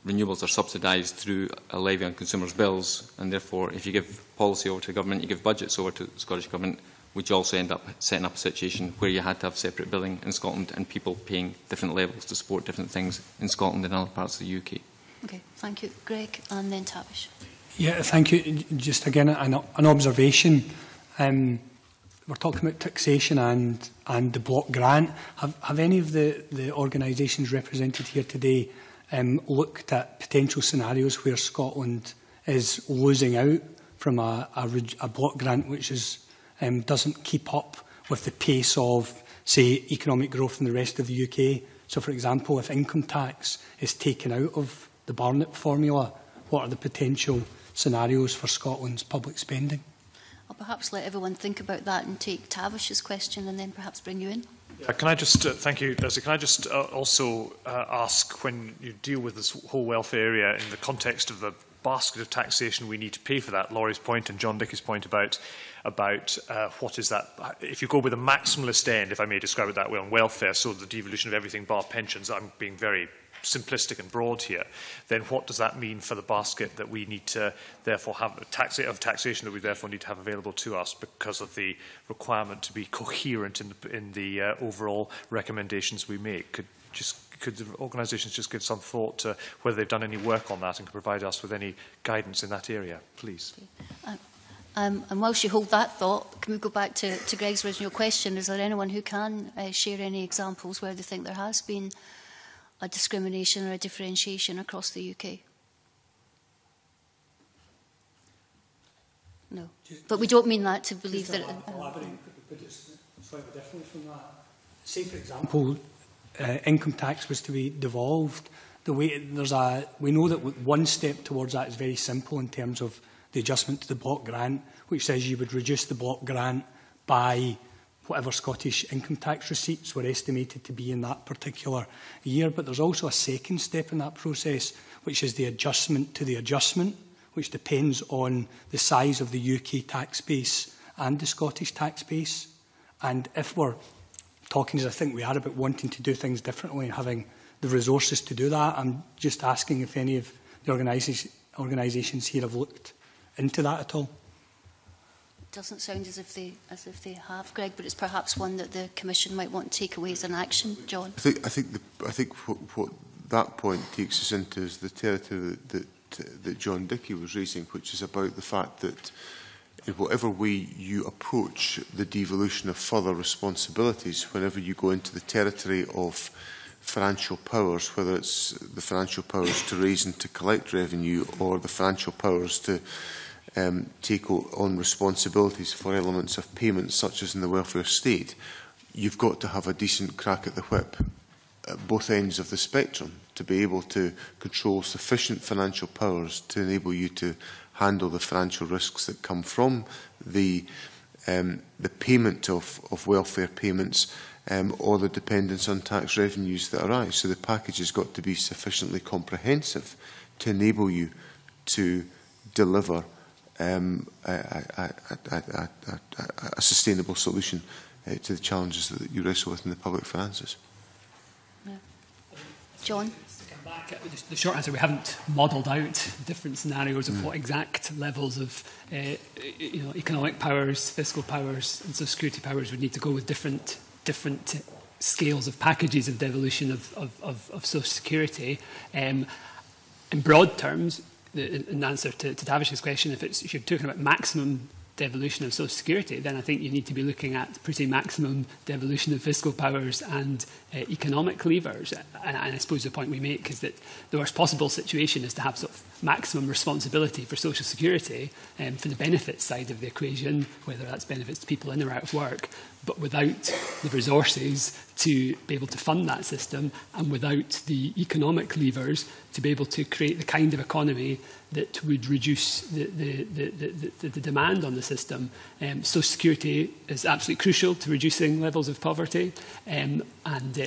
renewables are subsidised through a levy on consumers' bills, and therefore if you give policy over to the government, you give budgets over to the Scottish Government, would you also end up setting up a situation where you had to have separate billing in Scotland and people paying different levels to support different things in Scotland and other parts of the UK? Okay, thank you. Greg, and then Tavish. Yeah, thank you. Just again, an observation. We're talking about taxation and the block grant. Have any of the organisations represented here today looked at potential scenarios where Scotland is losing out from a block grant which doesn't keep up with the pace of, say, economic growth in the rest of the UK? So, for example, if income tax is taken out of the Barnett formula, what are the potential scenarios for Scotland's public spending? I'll perhaps let everyone think about that and take Tavish's question and then perhaps bring you in. Can I just, thank you, Leslie, can I just also ask, when you deal with this whole welfare area in the context of the basket of taxation we need to pay for that, Laurie's point and John Dickey's point about what is that, if you go with a maximalist end, if I may describe it that way, on welfare, so the devolution of everything bar pensions, I'm being very simplistic and broad here, then what does that mean for the basket that we need to therefore have, taxation that we therefore need to have available to us because of the requirement to be coherent in the overall recommendations we make? Could the organisations just give some thought to whether they've done any work on that and could provide us with any guidance in that area, please? And whilst you hold that thought, can we go back to Greg's original question? Is there anyone who can share any examples where they think there has been a discrimination or a differentiation across the UK? No. But we don't mean that to believe that... It's slightly different from that. Say, for example, income tax was to be devolved. We know that one step towards that is very simple in terms of the adjustment to the block grant, which says you would reduce the block grant by whatever Scottish income tax receipts were estimated to be in that particular year. But there's also a second step in that process, which is the adjustment to the adjustment, which depends on the size of the UK tax base and the Scottish tax base. And if we're talking, as I think we are, about wanting to do things differently and having the resources to do that, I'm just asking if any of the organisations here have looked into that at all. It doesn't sound as if they have, Greg, but it's perhaps one that the Commission might want to take away as an action. John? I think what that point takes us into is the territory that John Dickey was raising, which is about the fact that in whatever way you approach the devolution of further responsibilities, whenever you go into the territory of financial powers, whether it's the financial powers to raise and to collect revenue or the financial powers to take on responsibilities for elements of payments, such as in the welfare state, you've got to have a decent crack at the whip at both ends of the spectrum to be able to control sufficient financial powers to enable you to handle the financial risks that come from the payment of welfare payments or the dependence on tax revenues that arise. So the package has got to be sufficiently comprehensive to enable you to deliver a sustainable solution to the challenges that you wrestle with in the public finances. Yeah. John? The short answer, we haven't modelled out different scenarios of what exact levels of economic powers, fiscal powers and social security powers would need to go with different scales of packages of devolution of social security. In broad terms, in answer to Tavish's question, if you're talking about maximum devolution of social security, then I think you need to be looking at pretty maximum devolution of fiscal powers and economic levers. And I suppose the point we make is that the worst possible situation is to have sort of maximum responsibility for social security for the benefits side of the equation, whether that's benefits to people in or out of work, but without the resources to be able to fund that system and without the economic levers to be able to create the kind of economy that would reduce the demand on the system. Social security is absolutely crucial to reducing levels of poverty and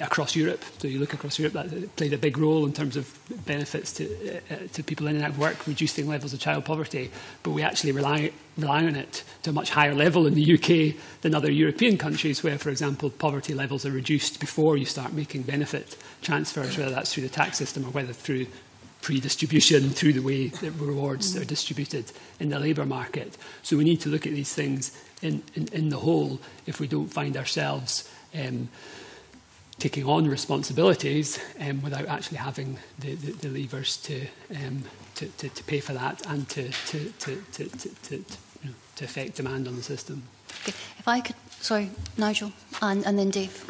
across Europe. So you look across Europe, that played a big role in terms of benefits to people in and out of work, reducing levels of child poverty. But we actually rely on it to a much higher level in the UK than other European countries where, for example, poverty levels are reduced before you start making benefit transfers, whether that's through the tax system or whether through pre-distribution, through the way that rewards are distributed in the labour market. So we need to look at these things in the whole if we don't find ourselves taking on responsibilities without actually having the levers to pay for that and to affect demand on the system. Okay. If I could, sorry, Nigel, and then Dave.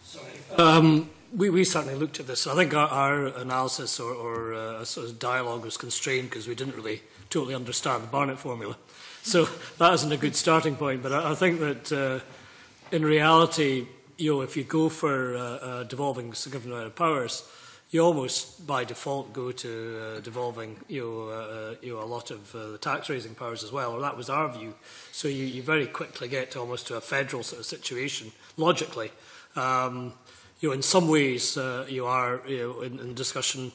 Sorry. We certainly looked at this. I think our analysis or sort of dialogue was constrained because we didn't really totally understand the Barnett formula. So that isn't a good starting point. But I think that in reality, if you go for devolving significant amount of powers, you almost by default go to devolving a lot of the tax raising powers as well, or that was our view. So you very quickly get to almost to a federal sort of situation logically. In some ways, you are in discussion.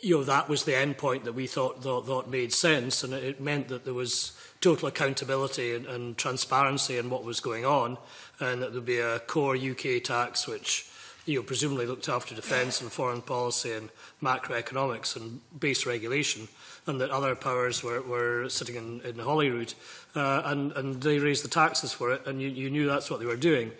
That was the end point that we thought made sense, and it meant that there was total accountability and transparency in what was going on, and that there would be a core UK tax which presumably looked after defence and foreign policy and macroeconomics and base regulation, and that other powers were sitting in Holyrood, and they raised the taxes for it, and you knew that's what they were doing.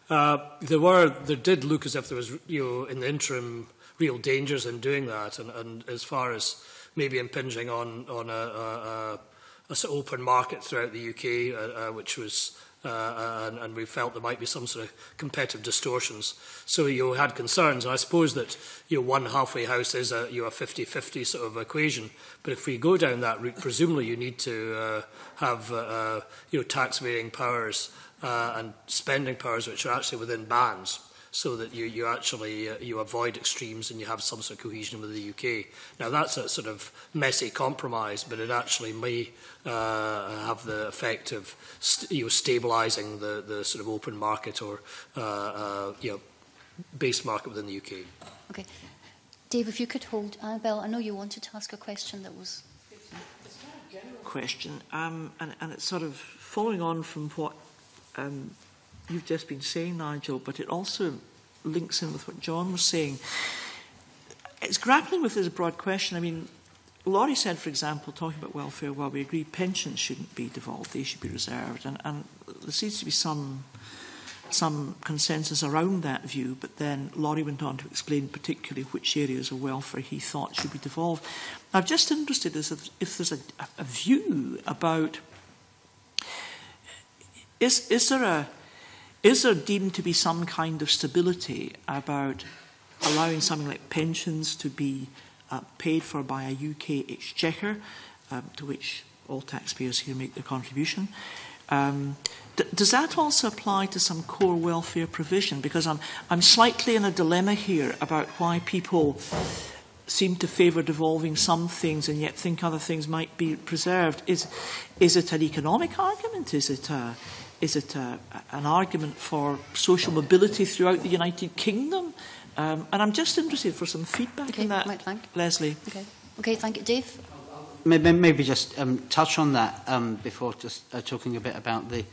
There did look as if there was, in the interim, real dangers in doing that, and as far as maybe impinging on a sort of open market throughout the UK, which was, and we felt there might be some sort of competitive distortions. So you had concerns, and I suppose that one halfway house is a 50-50 sort of equation. But if we go down that route, presumably you need to have tax varying powers. And spending powers which are actually within bands, so that you actually you avoid extremes and you have some sort of cohesion with the UK. Now that's a sort of messy compromise, but it actually may have the effect of stabilising the sort of open market or base market within the UK. Okay, Dave, if you could hold Annabelle. I know you wanted to ask a question that was. It's not a general question, and it's sort of following on from what. You've just been saying, Nigel, but it also links in with what John was saying. It's grappling with this broad question. I mean, Laurie said, for example, talking about welfare, well, we agree pensions shouldn't be devolved, they should be reserved, and there seems to be some consensus around that view, but then Laurie went on to explain particularly which areas of welfare he thought should be devolved. I'm just interested as if there's a view about Is there deemed to be some kind of stability about allowing something like pensions to be paid for by a UK exchequer, to which all taxpayers here make their contribution, Does that also apply to some core welfare provision? Because I'm slightly in a dilemma here about why people seem to favour devolving some things and yet think other things might be preserved. Is it an economic argument? Is it an argument for social mobility throughout the United Kingdom? And I'm just interested for some feedback on that, Leslie. Okay, thank you. Dave? Maybe just touch on that before just talking a bit about the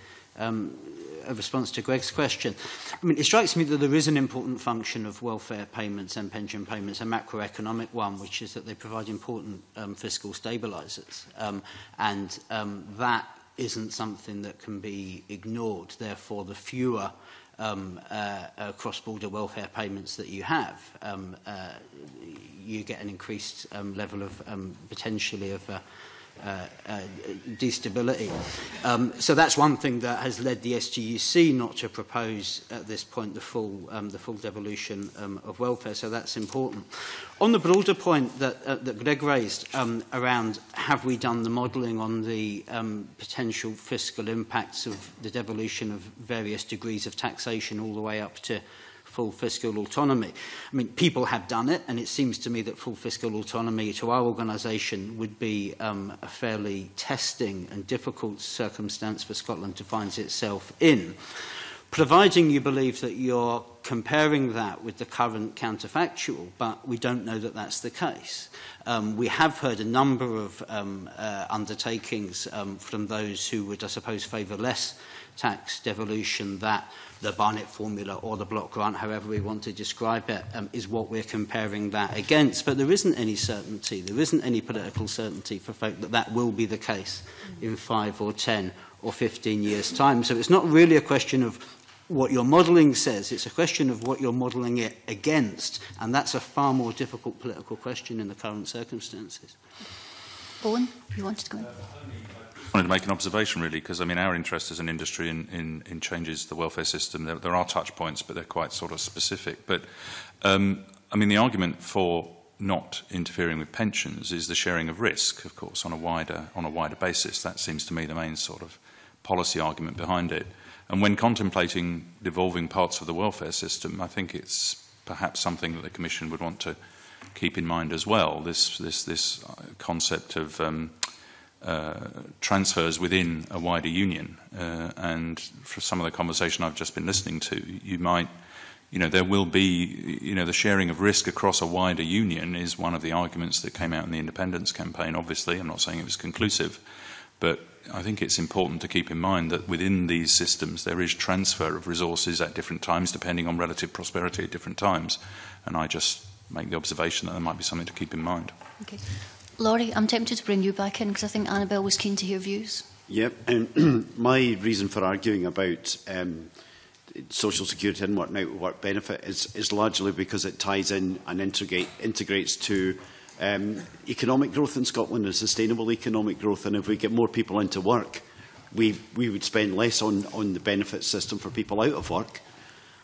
a response to Greg's question. I mean, it strikes me that there is an important function of welfare payments and pension payments, a macroeconomic one, which is that they provide important fiscal stabilisers. And that isn't something that can be ignored. Therefore, the fewer cross-border welfare payments that you have, you get an increased level of potentially of destability. So that's one thing that has led the SGUC not to propose at this point the full devolution of welfare. So that's important. On the broader point that Greg raised around have we done the modelling on the potential fiscal impacts of the devolution of various degrees of taxation all the way up to full fiscal autonomy. I mean, people have done it, and it seems to me that full fiscal autonomy to our organisation would be a fairly testing and difficult circumstance for Scotland to find itself in. Providing you believe that you're comparing that with the current counterfactual, but we don't know that that's the case. We have heard a number of undertakings from those who would, I suppose, favour less tax devolution, that the Barnett formula or the block grant, however we want to describe it, is what we're comparing that against. But there isn't any certainty, there isn't any political certainty for folk that that will be the case in 5 or 10 or 15 years' time. So it's not really a question of what your modelling says, it's a question of what you're modelling it against, and that's a far more difficult political question in the current circumstances. Owen, you wanted to go in? I wanted to make an observation, really, because I mean, our interest as an industry in changes to the welfare system, there are touch points, but they're quite sort of specific. But I mean, the argument for not interfering with pensions is the sharing of risk, of course, on a wider basis. That seems to me the main sort of policy argument behind it. And when contemplating devolving parts of the welfare system, I think it's perhaps something that the Commission would want to keep in mind as well. This concept of transfers within a wider union, and for some of the conversation I've just been listening to, there will be, the sharing of risk across a wider union is one of the arguments that came out in the independence campaign. Obviously, I'm not saying it was conclusive, but I think it's important to keep in mind that within these systems there is transfer of resources at different times, depending on relative prosperity at different times, and I just make the observation that there might be something to keep in mind. Okay. Laurie, I'm tempted to bring you back in because I think Annabelle was keen to hear views. Yep, and my reason for arguing about social security and work out work benefit is largely because it ties in and integrates to economic growth in Scotland and sustainable economic growth. And if we get more people into work, we would spend less on the benefit system for people out of work.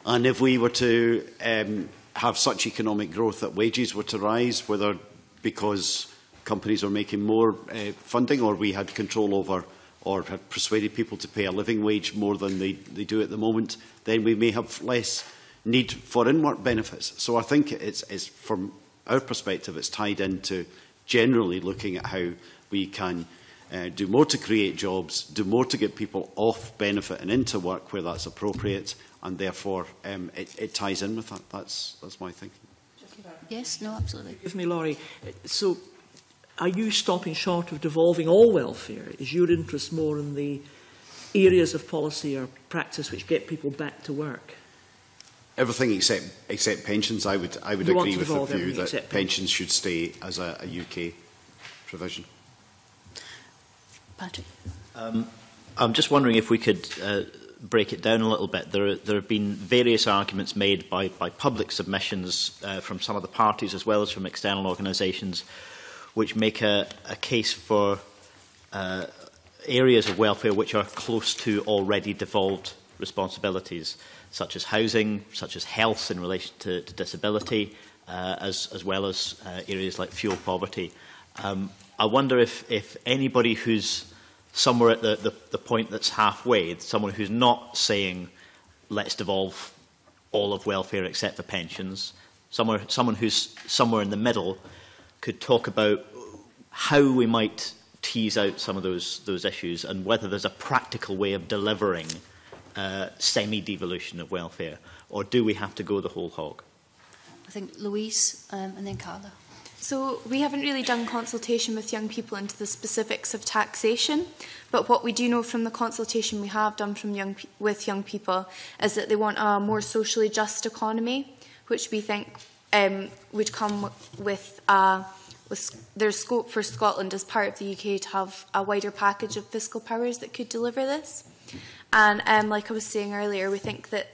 And if we were to have such economic growth that wages were to rise, whether because companies are making more funding or we had control over or had persuaded people to pay a living wage more than they do at the moment, then we may have less need for in-work benefits. So I think it's from our perspective, it's tied into generally looking at how we can do more to create jobs, do more to get people off benefit and into work where that's appropriate, and therefore it ties in with that. That's my thinking. Yes, no, absolutely. Give me, Laurie. So, are you stopping short of devolving all welfare? Is your interest more in the areas of policy or practice which get people back to work? Everything except pensions. I would agree with the view that pensions should stay as a UK provision. Patrick? I'm just wondering if we could break it down a little bit. There have been various arguments made by public submissions from some of the parties as well as from external organisations which make a case for areas of welfare which are close to already devolved responsibilities, such as housing, such as health in relation to disability, as well as areas like fuel poverty. I wonder if anybody who's somewhere at the point that's halfway, someone who's not saying, let's devolve all of welfare except for pensions, someone who's somewhere in the middle could talk about how we might tease out some of those issues and whether there's a practical way of delivering semi-devolution of welfare, or do we have to go the whole hog? I think Louise and then Carla. So we haven't really done consultation with young people into the specifics of taxation, but what we do know from the consultation we have done with young people is that they want a more socially just economy, which we think would come with there's scope for Scotland as part of the UK to have a wider package of fiscal powers that could deliver this. And like I was saying earlier, we think that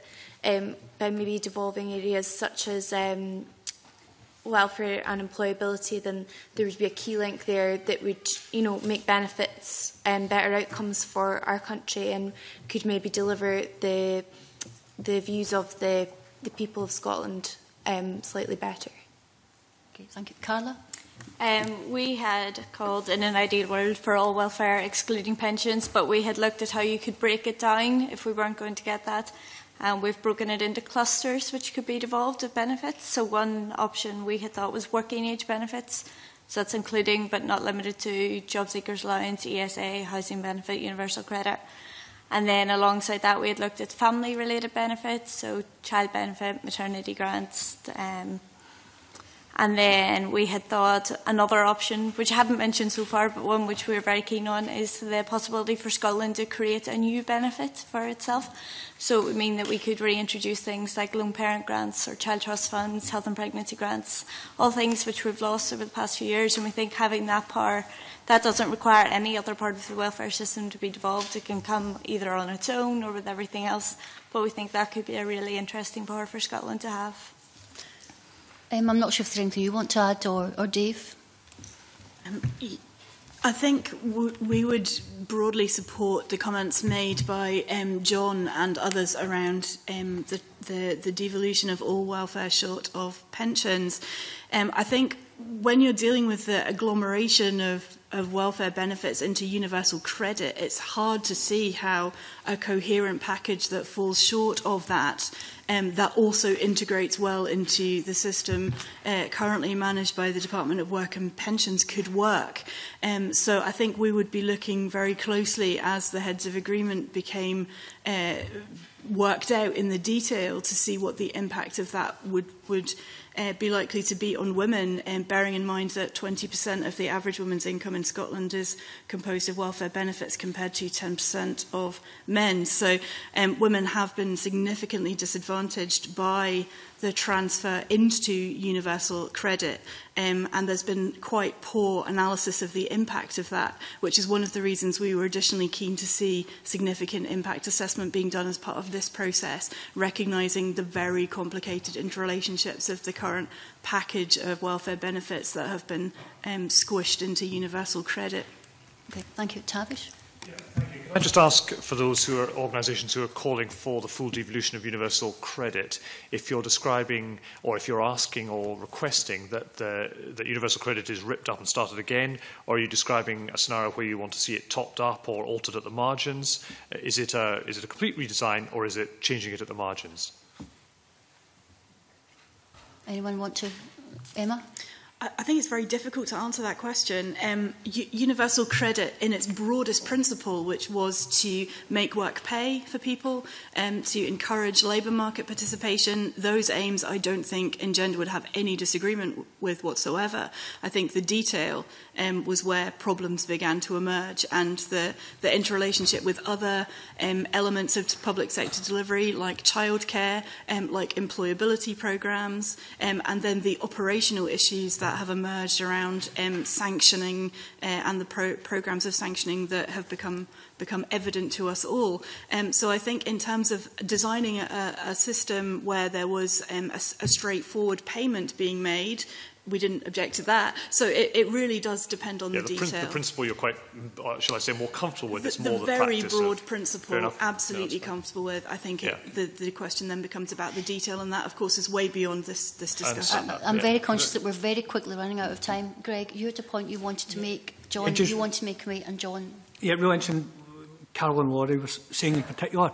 by maybe devolving areas such as welfare and employability, then there would be a key link there that would, make benefits and better outcomes for our country, and could maybe deliver the views of the people of Scotland slightly better. Okay, thank you. Carla? We had called in an ideal world for all welfare excluding pensions, but we had looked at how you could break it down if we weren't going to get that. And we've broken it into clusters which could be devolved of benefits. So one option we had thought was working age benefits. So that's including but not limited to job seekers allowance, ESA, housing benefit, universal credit. And then alongside that we had looked at family related benefits, so child benefit, maternity grants. And then we had thought another option, which I haven't mentioned so far, but one which we were very keen on, is the possibility for Scotland to create a new benefit for itself. So it would mean that we could reintroduce things like lone parent grants or child trust funds, health and pregnancy grants, all things which we've lost over the past few years. And we think having that power, that doesn't require any other part of the welfare system to be devolved. It can come either on its own or with everything else. But we think that could be a really interesting power for Scotland to have. I'm not sure if there's anything you want to add, or Dave? I think we would broadly support the comments made by John and others around the devolution of all welfare short of pensions. I think when you're dealing with the agglomeration of welfare benefits into universal credit, it's hard to see how a coherent package that falls short of that that also integrates well into the system currently managed by the Department of Work and Pensions could work. So I think we would be looking very closely as the heads of agreement became worked out in the detail to see what the impact of that would be likely to be on women, bearing in mind that 20% of the average woman's income in Scotland is composed of welfare benefits compared to 10% of men. So women have been significantly disadvantaged by the transfer into universal credit, and there's been quite poor analysis of the impact of that, which is one of the reasons we were additionally keen to see significant impact assessment being done as part of this process, recognising the very complicated interrelationships of the current package of welfare benefits that have been squished into universal credit. Okay, thank you. Tavish? Yeah, thank you. Can I just ask for those who are organisations who are calling for the full devolution of universal credit, if you're describing or if you're asking or requesting that universal credit is ripped up and started again, or are you describing a scenario where you want to see it topped up or altered at the margins? Is it a complete redesign, or is it changing it at the margins? Anyone want to? Emma? I think it's very difficult to answer that question. Universal credit, in its broadest principle, which was to make work pay for people, to encourage labour market participation, those aims I don't think Engender would have any disagreement with whatsoever. I think the detail was where problems began to emerge, and the interrelationship with other elements of public sector delivery, like childcare, like employability programmes, and then the operational issues that have emerged around sanctioning and the programmes of sanctioning that have become evident to us all. So I think in terms of designing a system where there was a straightforward payment being made, we didn't object to that. So it really does depend on the detail. The principle you're quite, shall I say, more comfortable with. It's more the very practice. Broad principle, absolutely no, comfortable with. I think the question then becomes about the detail, and that, of course, is way beyond this discussion. I'm very conscious that we're very quickly running out of time. Greg, you had a point you wanted to make. John, you want to make a and John. Yeah, really interesting. Carol and Laurie was saying in particular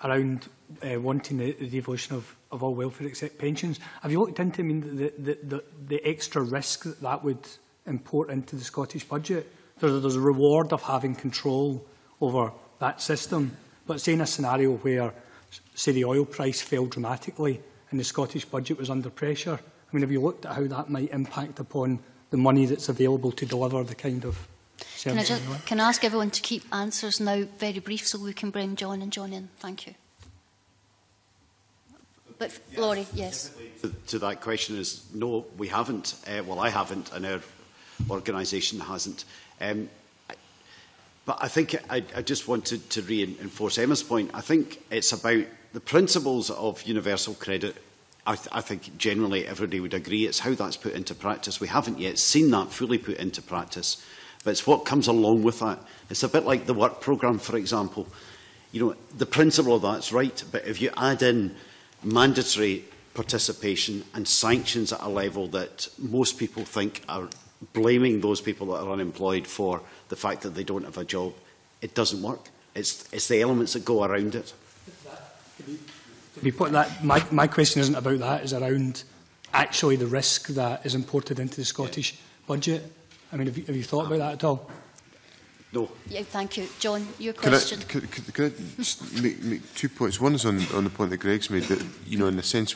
around wanting the devolution of all welfare except pensions. Have you looked into the extra risk that would import into the Scottish budget? There's a reward of having control over that system, but say in a scenario where, say, the oil price fell dramatically and the Scottish budget was under pressure, I mean, have you looked at how that might impact upon the money that's available to deliver the kind of services? Can I ask everyone to keep answers now very brief so we can bring John and John in? Thank you. But Laurie, yes. To that question is, no, we haven't. Well, I haven't, and our organisation hasn't. But I think I just wanted to reinforce Emma's point. I think it's about the principles of universal credit. I think generally everybody would agree it's how that's put into practice. We haven't yet seen that fully put into practice, but it's what comes along with that. It's a bit like the work programme, for example. You know, the principle of that's right, but if you add in mandatory participation and sanctions at a level that most people think are blaming those people that are unemployed for the fact that they don't have a job, it doesn't work. It's the elements that go around it. My question isn't about that, it's around actually the risk that is imported into the Scottish budget. I mean, have you thought about that at all? No. Yeah, thank you. John, your question. Can I just make 2 points? One is on the point that Greg's made, that, you know, in a sense,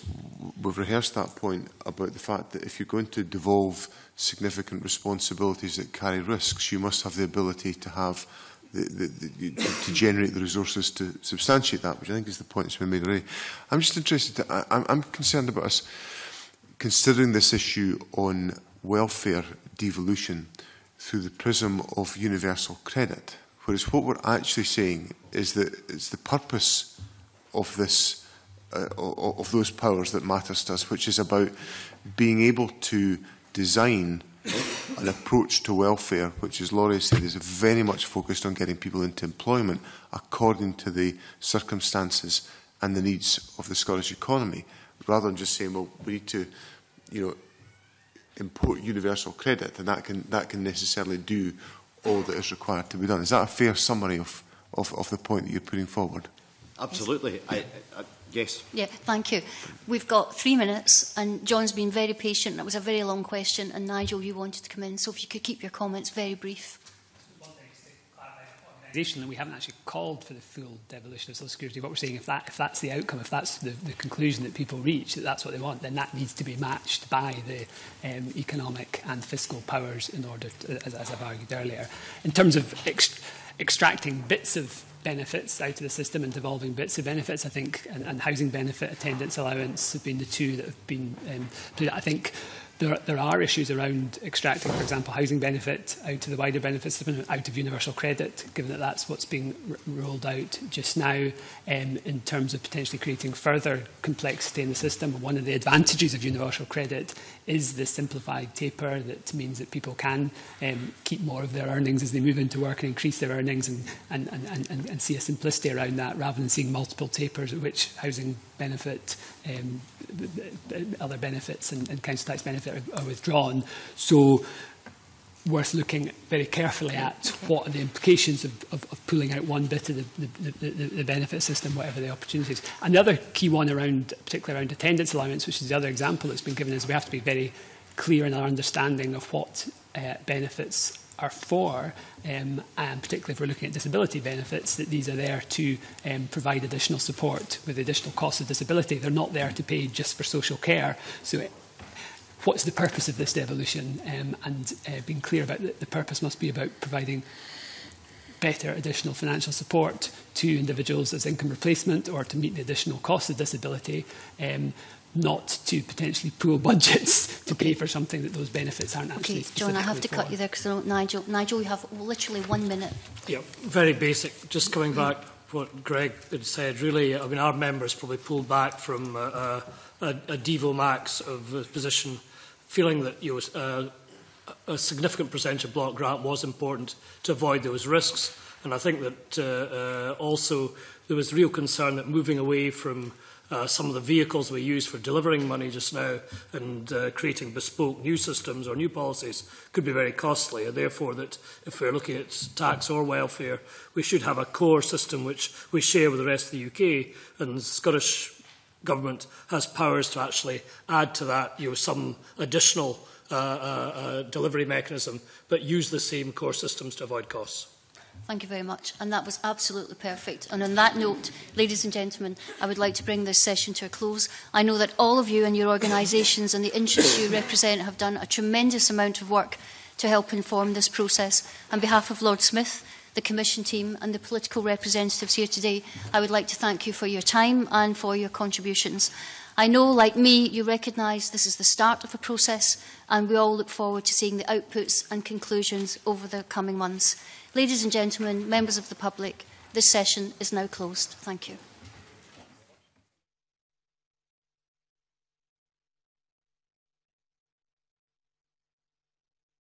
we've rehearsed that point about the fact that if you're going to devolve significant responsibilities that carry risks, you must have the ability to have to generate the resources to substantiate that, which I think is the point that's been made already. I'm just interested, I'm concerned about us considering this issue on welfare devolution through the prism of universal credit, whereas what we're actually saying is that it's the purpose of this, of those powers that matters to us, which is about being able to design an approach to welfare, which, as Laurie said, is very much focused on getting people into employment according to the circumstances and the needs of the Scottish economy, rather than just saying, well, we need to, you know, import universal credit, and that can necessarily do all that is required to be done. Is that a fair summary of the point that you're putting forward? Absolutely. Yes. Yeah, thank you. We've got 3 minutes, and John's been very patient. That was a very long question, and Nigel, you wanted to come in, so if you could keep your comments very brief. That we haven't actually called for the full devolution of social security. What we're saying, if that's the outcome, if that's the conclusion that people reach, that that's what they want, then that needs to be matched by the economic and fiscal powers in order to, as I've argued earlier. In terms of extracting bits of benefits out of the system and devolving bits of benefits, I think, and housing benefit, attendance allowance have been the two that have been I think there are issues around extracting, for example, housing benefit out to the wider benefit system, out of universal credit, given that that's what's being rolled out just now, in terms of potentially creating further complexity in the system. One of the advantages of universal credit is the simplified taper that means that people can keep more of their earnings as they move into work and increase their earnings, and see a simplicity around that, rather than seeing multiple tapers at which housing benefit, other benefits and council tax benefit are withdrawn. So worth looking very carefully at what are the implications of pulling out one bit of the benefit system, whatever the opportunities. And the other key one, particularly around attendance allowance, which is the other example that's been given, is we have to be very clear in our understanding of what benefits are for, and particularly if we're looking at disability benefits, that these are there to provide additional support with the additional cost of disability. They're not there to pay just for social care. So what's the purpose of this devolution? And being clear about the purpose must be about providing better additional financial support to individuals as income replacement or to meet the additional cost of disability, not to potentially pool budgets to pay for something that those benefits aren't actually specifically John, I have to cut you there because Nigel, you have literally 1 minute. Yeah, very basic. Just coming back to what Greg had said, really, I mean, our members probably pulled back from a Devo Max of a position, feeling that a significant percentage of block grant was important to avoid those risks. And I think that also there was real concern that moving away from some of the vehicles we use for delivering money just now and creating bespoke new systems or new policies could be very costly, and therefore that if we're looking at tax or welfare, we should have a core system which we share with the rest of the UK, and the Scottish Government has powers to actually add to that some additional delivery mechanism, but use the same core systems to avoid costs. Thank you very much. And that was absolutely perfect. And on that note, ladies and gentlemen, I would like to bring this session to a close. I know that all of you and your organisations and the interests you represent have done a tremendous amount of work to help inform this process. On behalf of Lord Smith, the Commission team and the political representatives here today, I would like to thank you for your time and for your contributions. I know, like me, you recognise this is the start of a process, and we all look forward to seeing the outputs and conclusions over the coming months. Ladies and gentlemen, members of the public, this session is now closed. Thank you.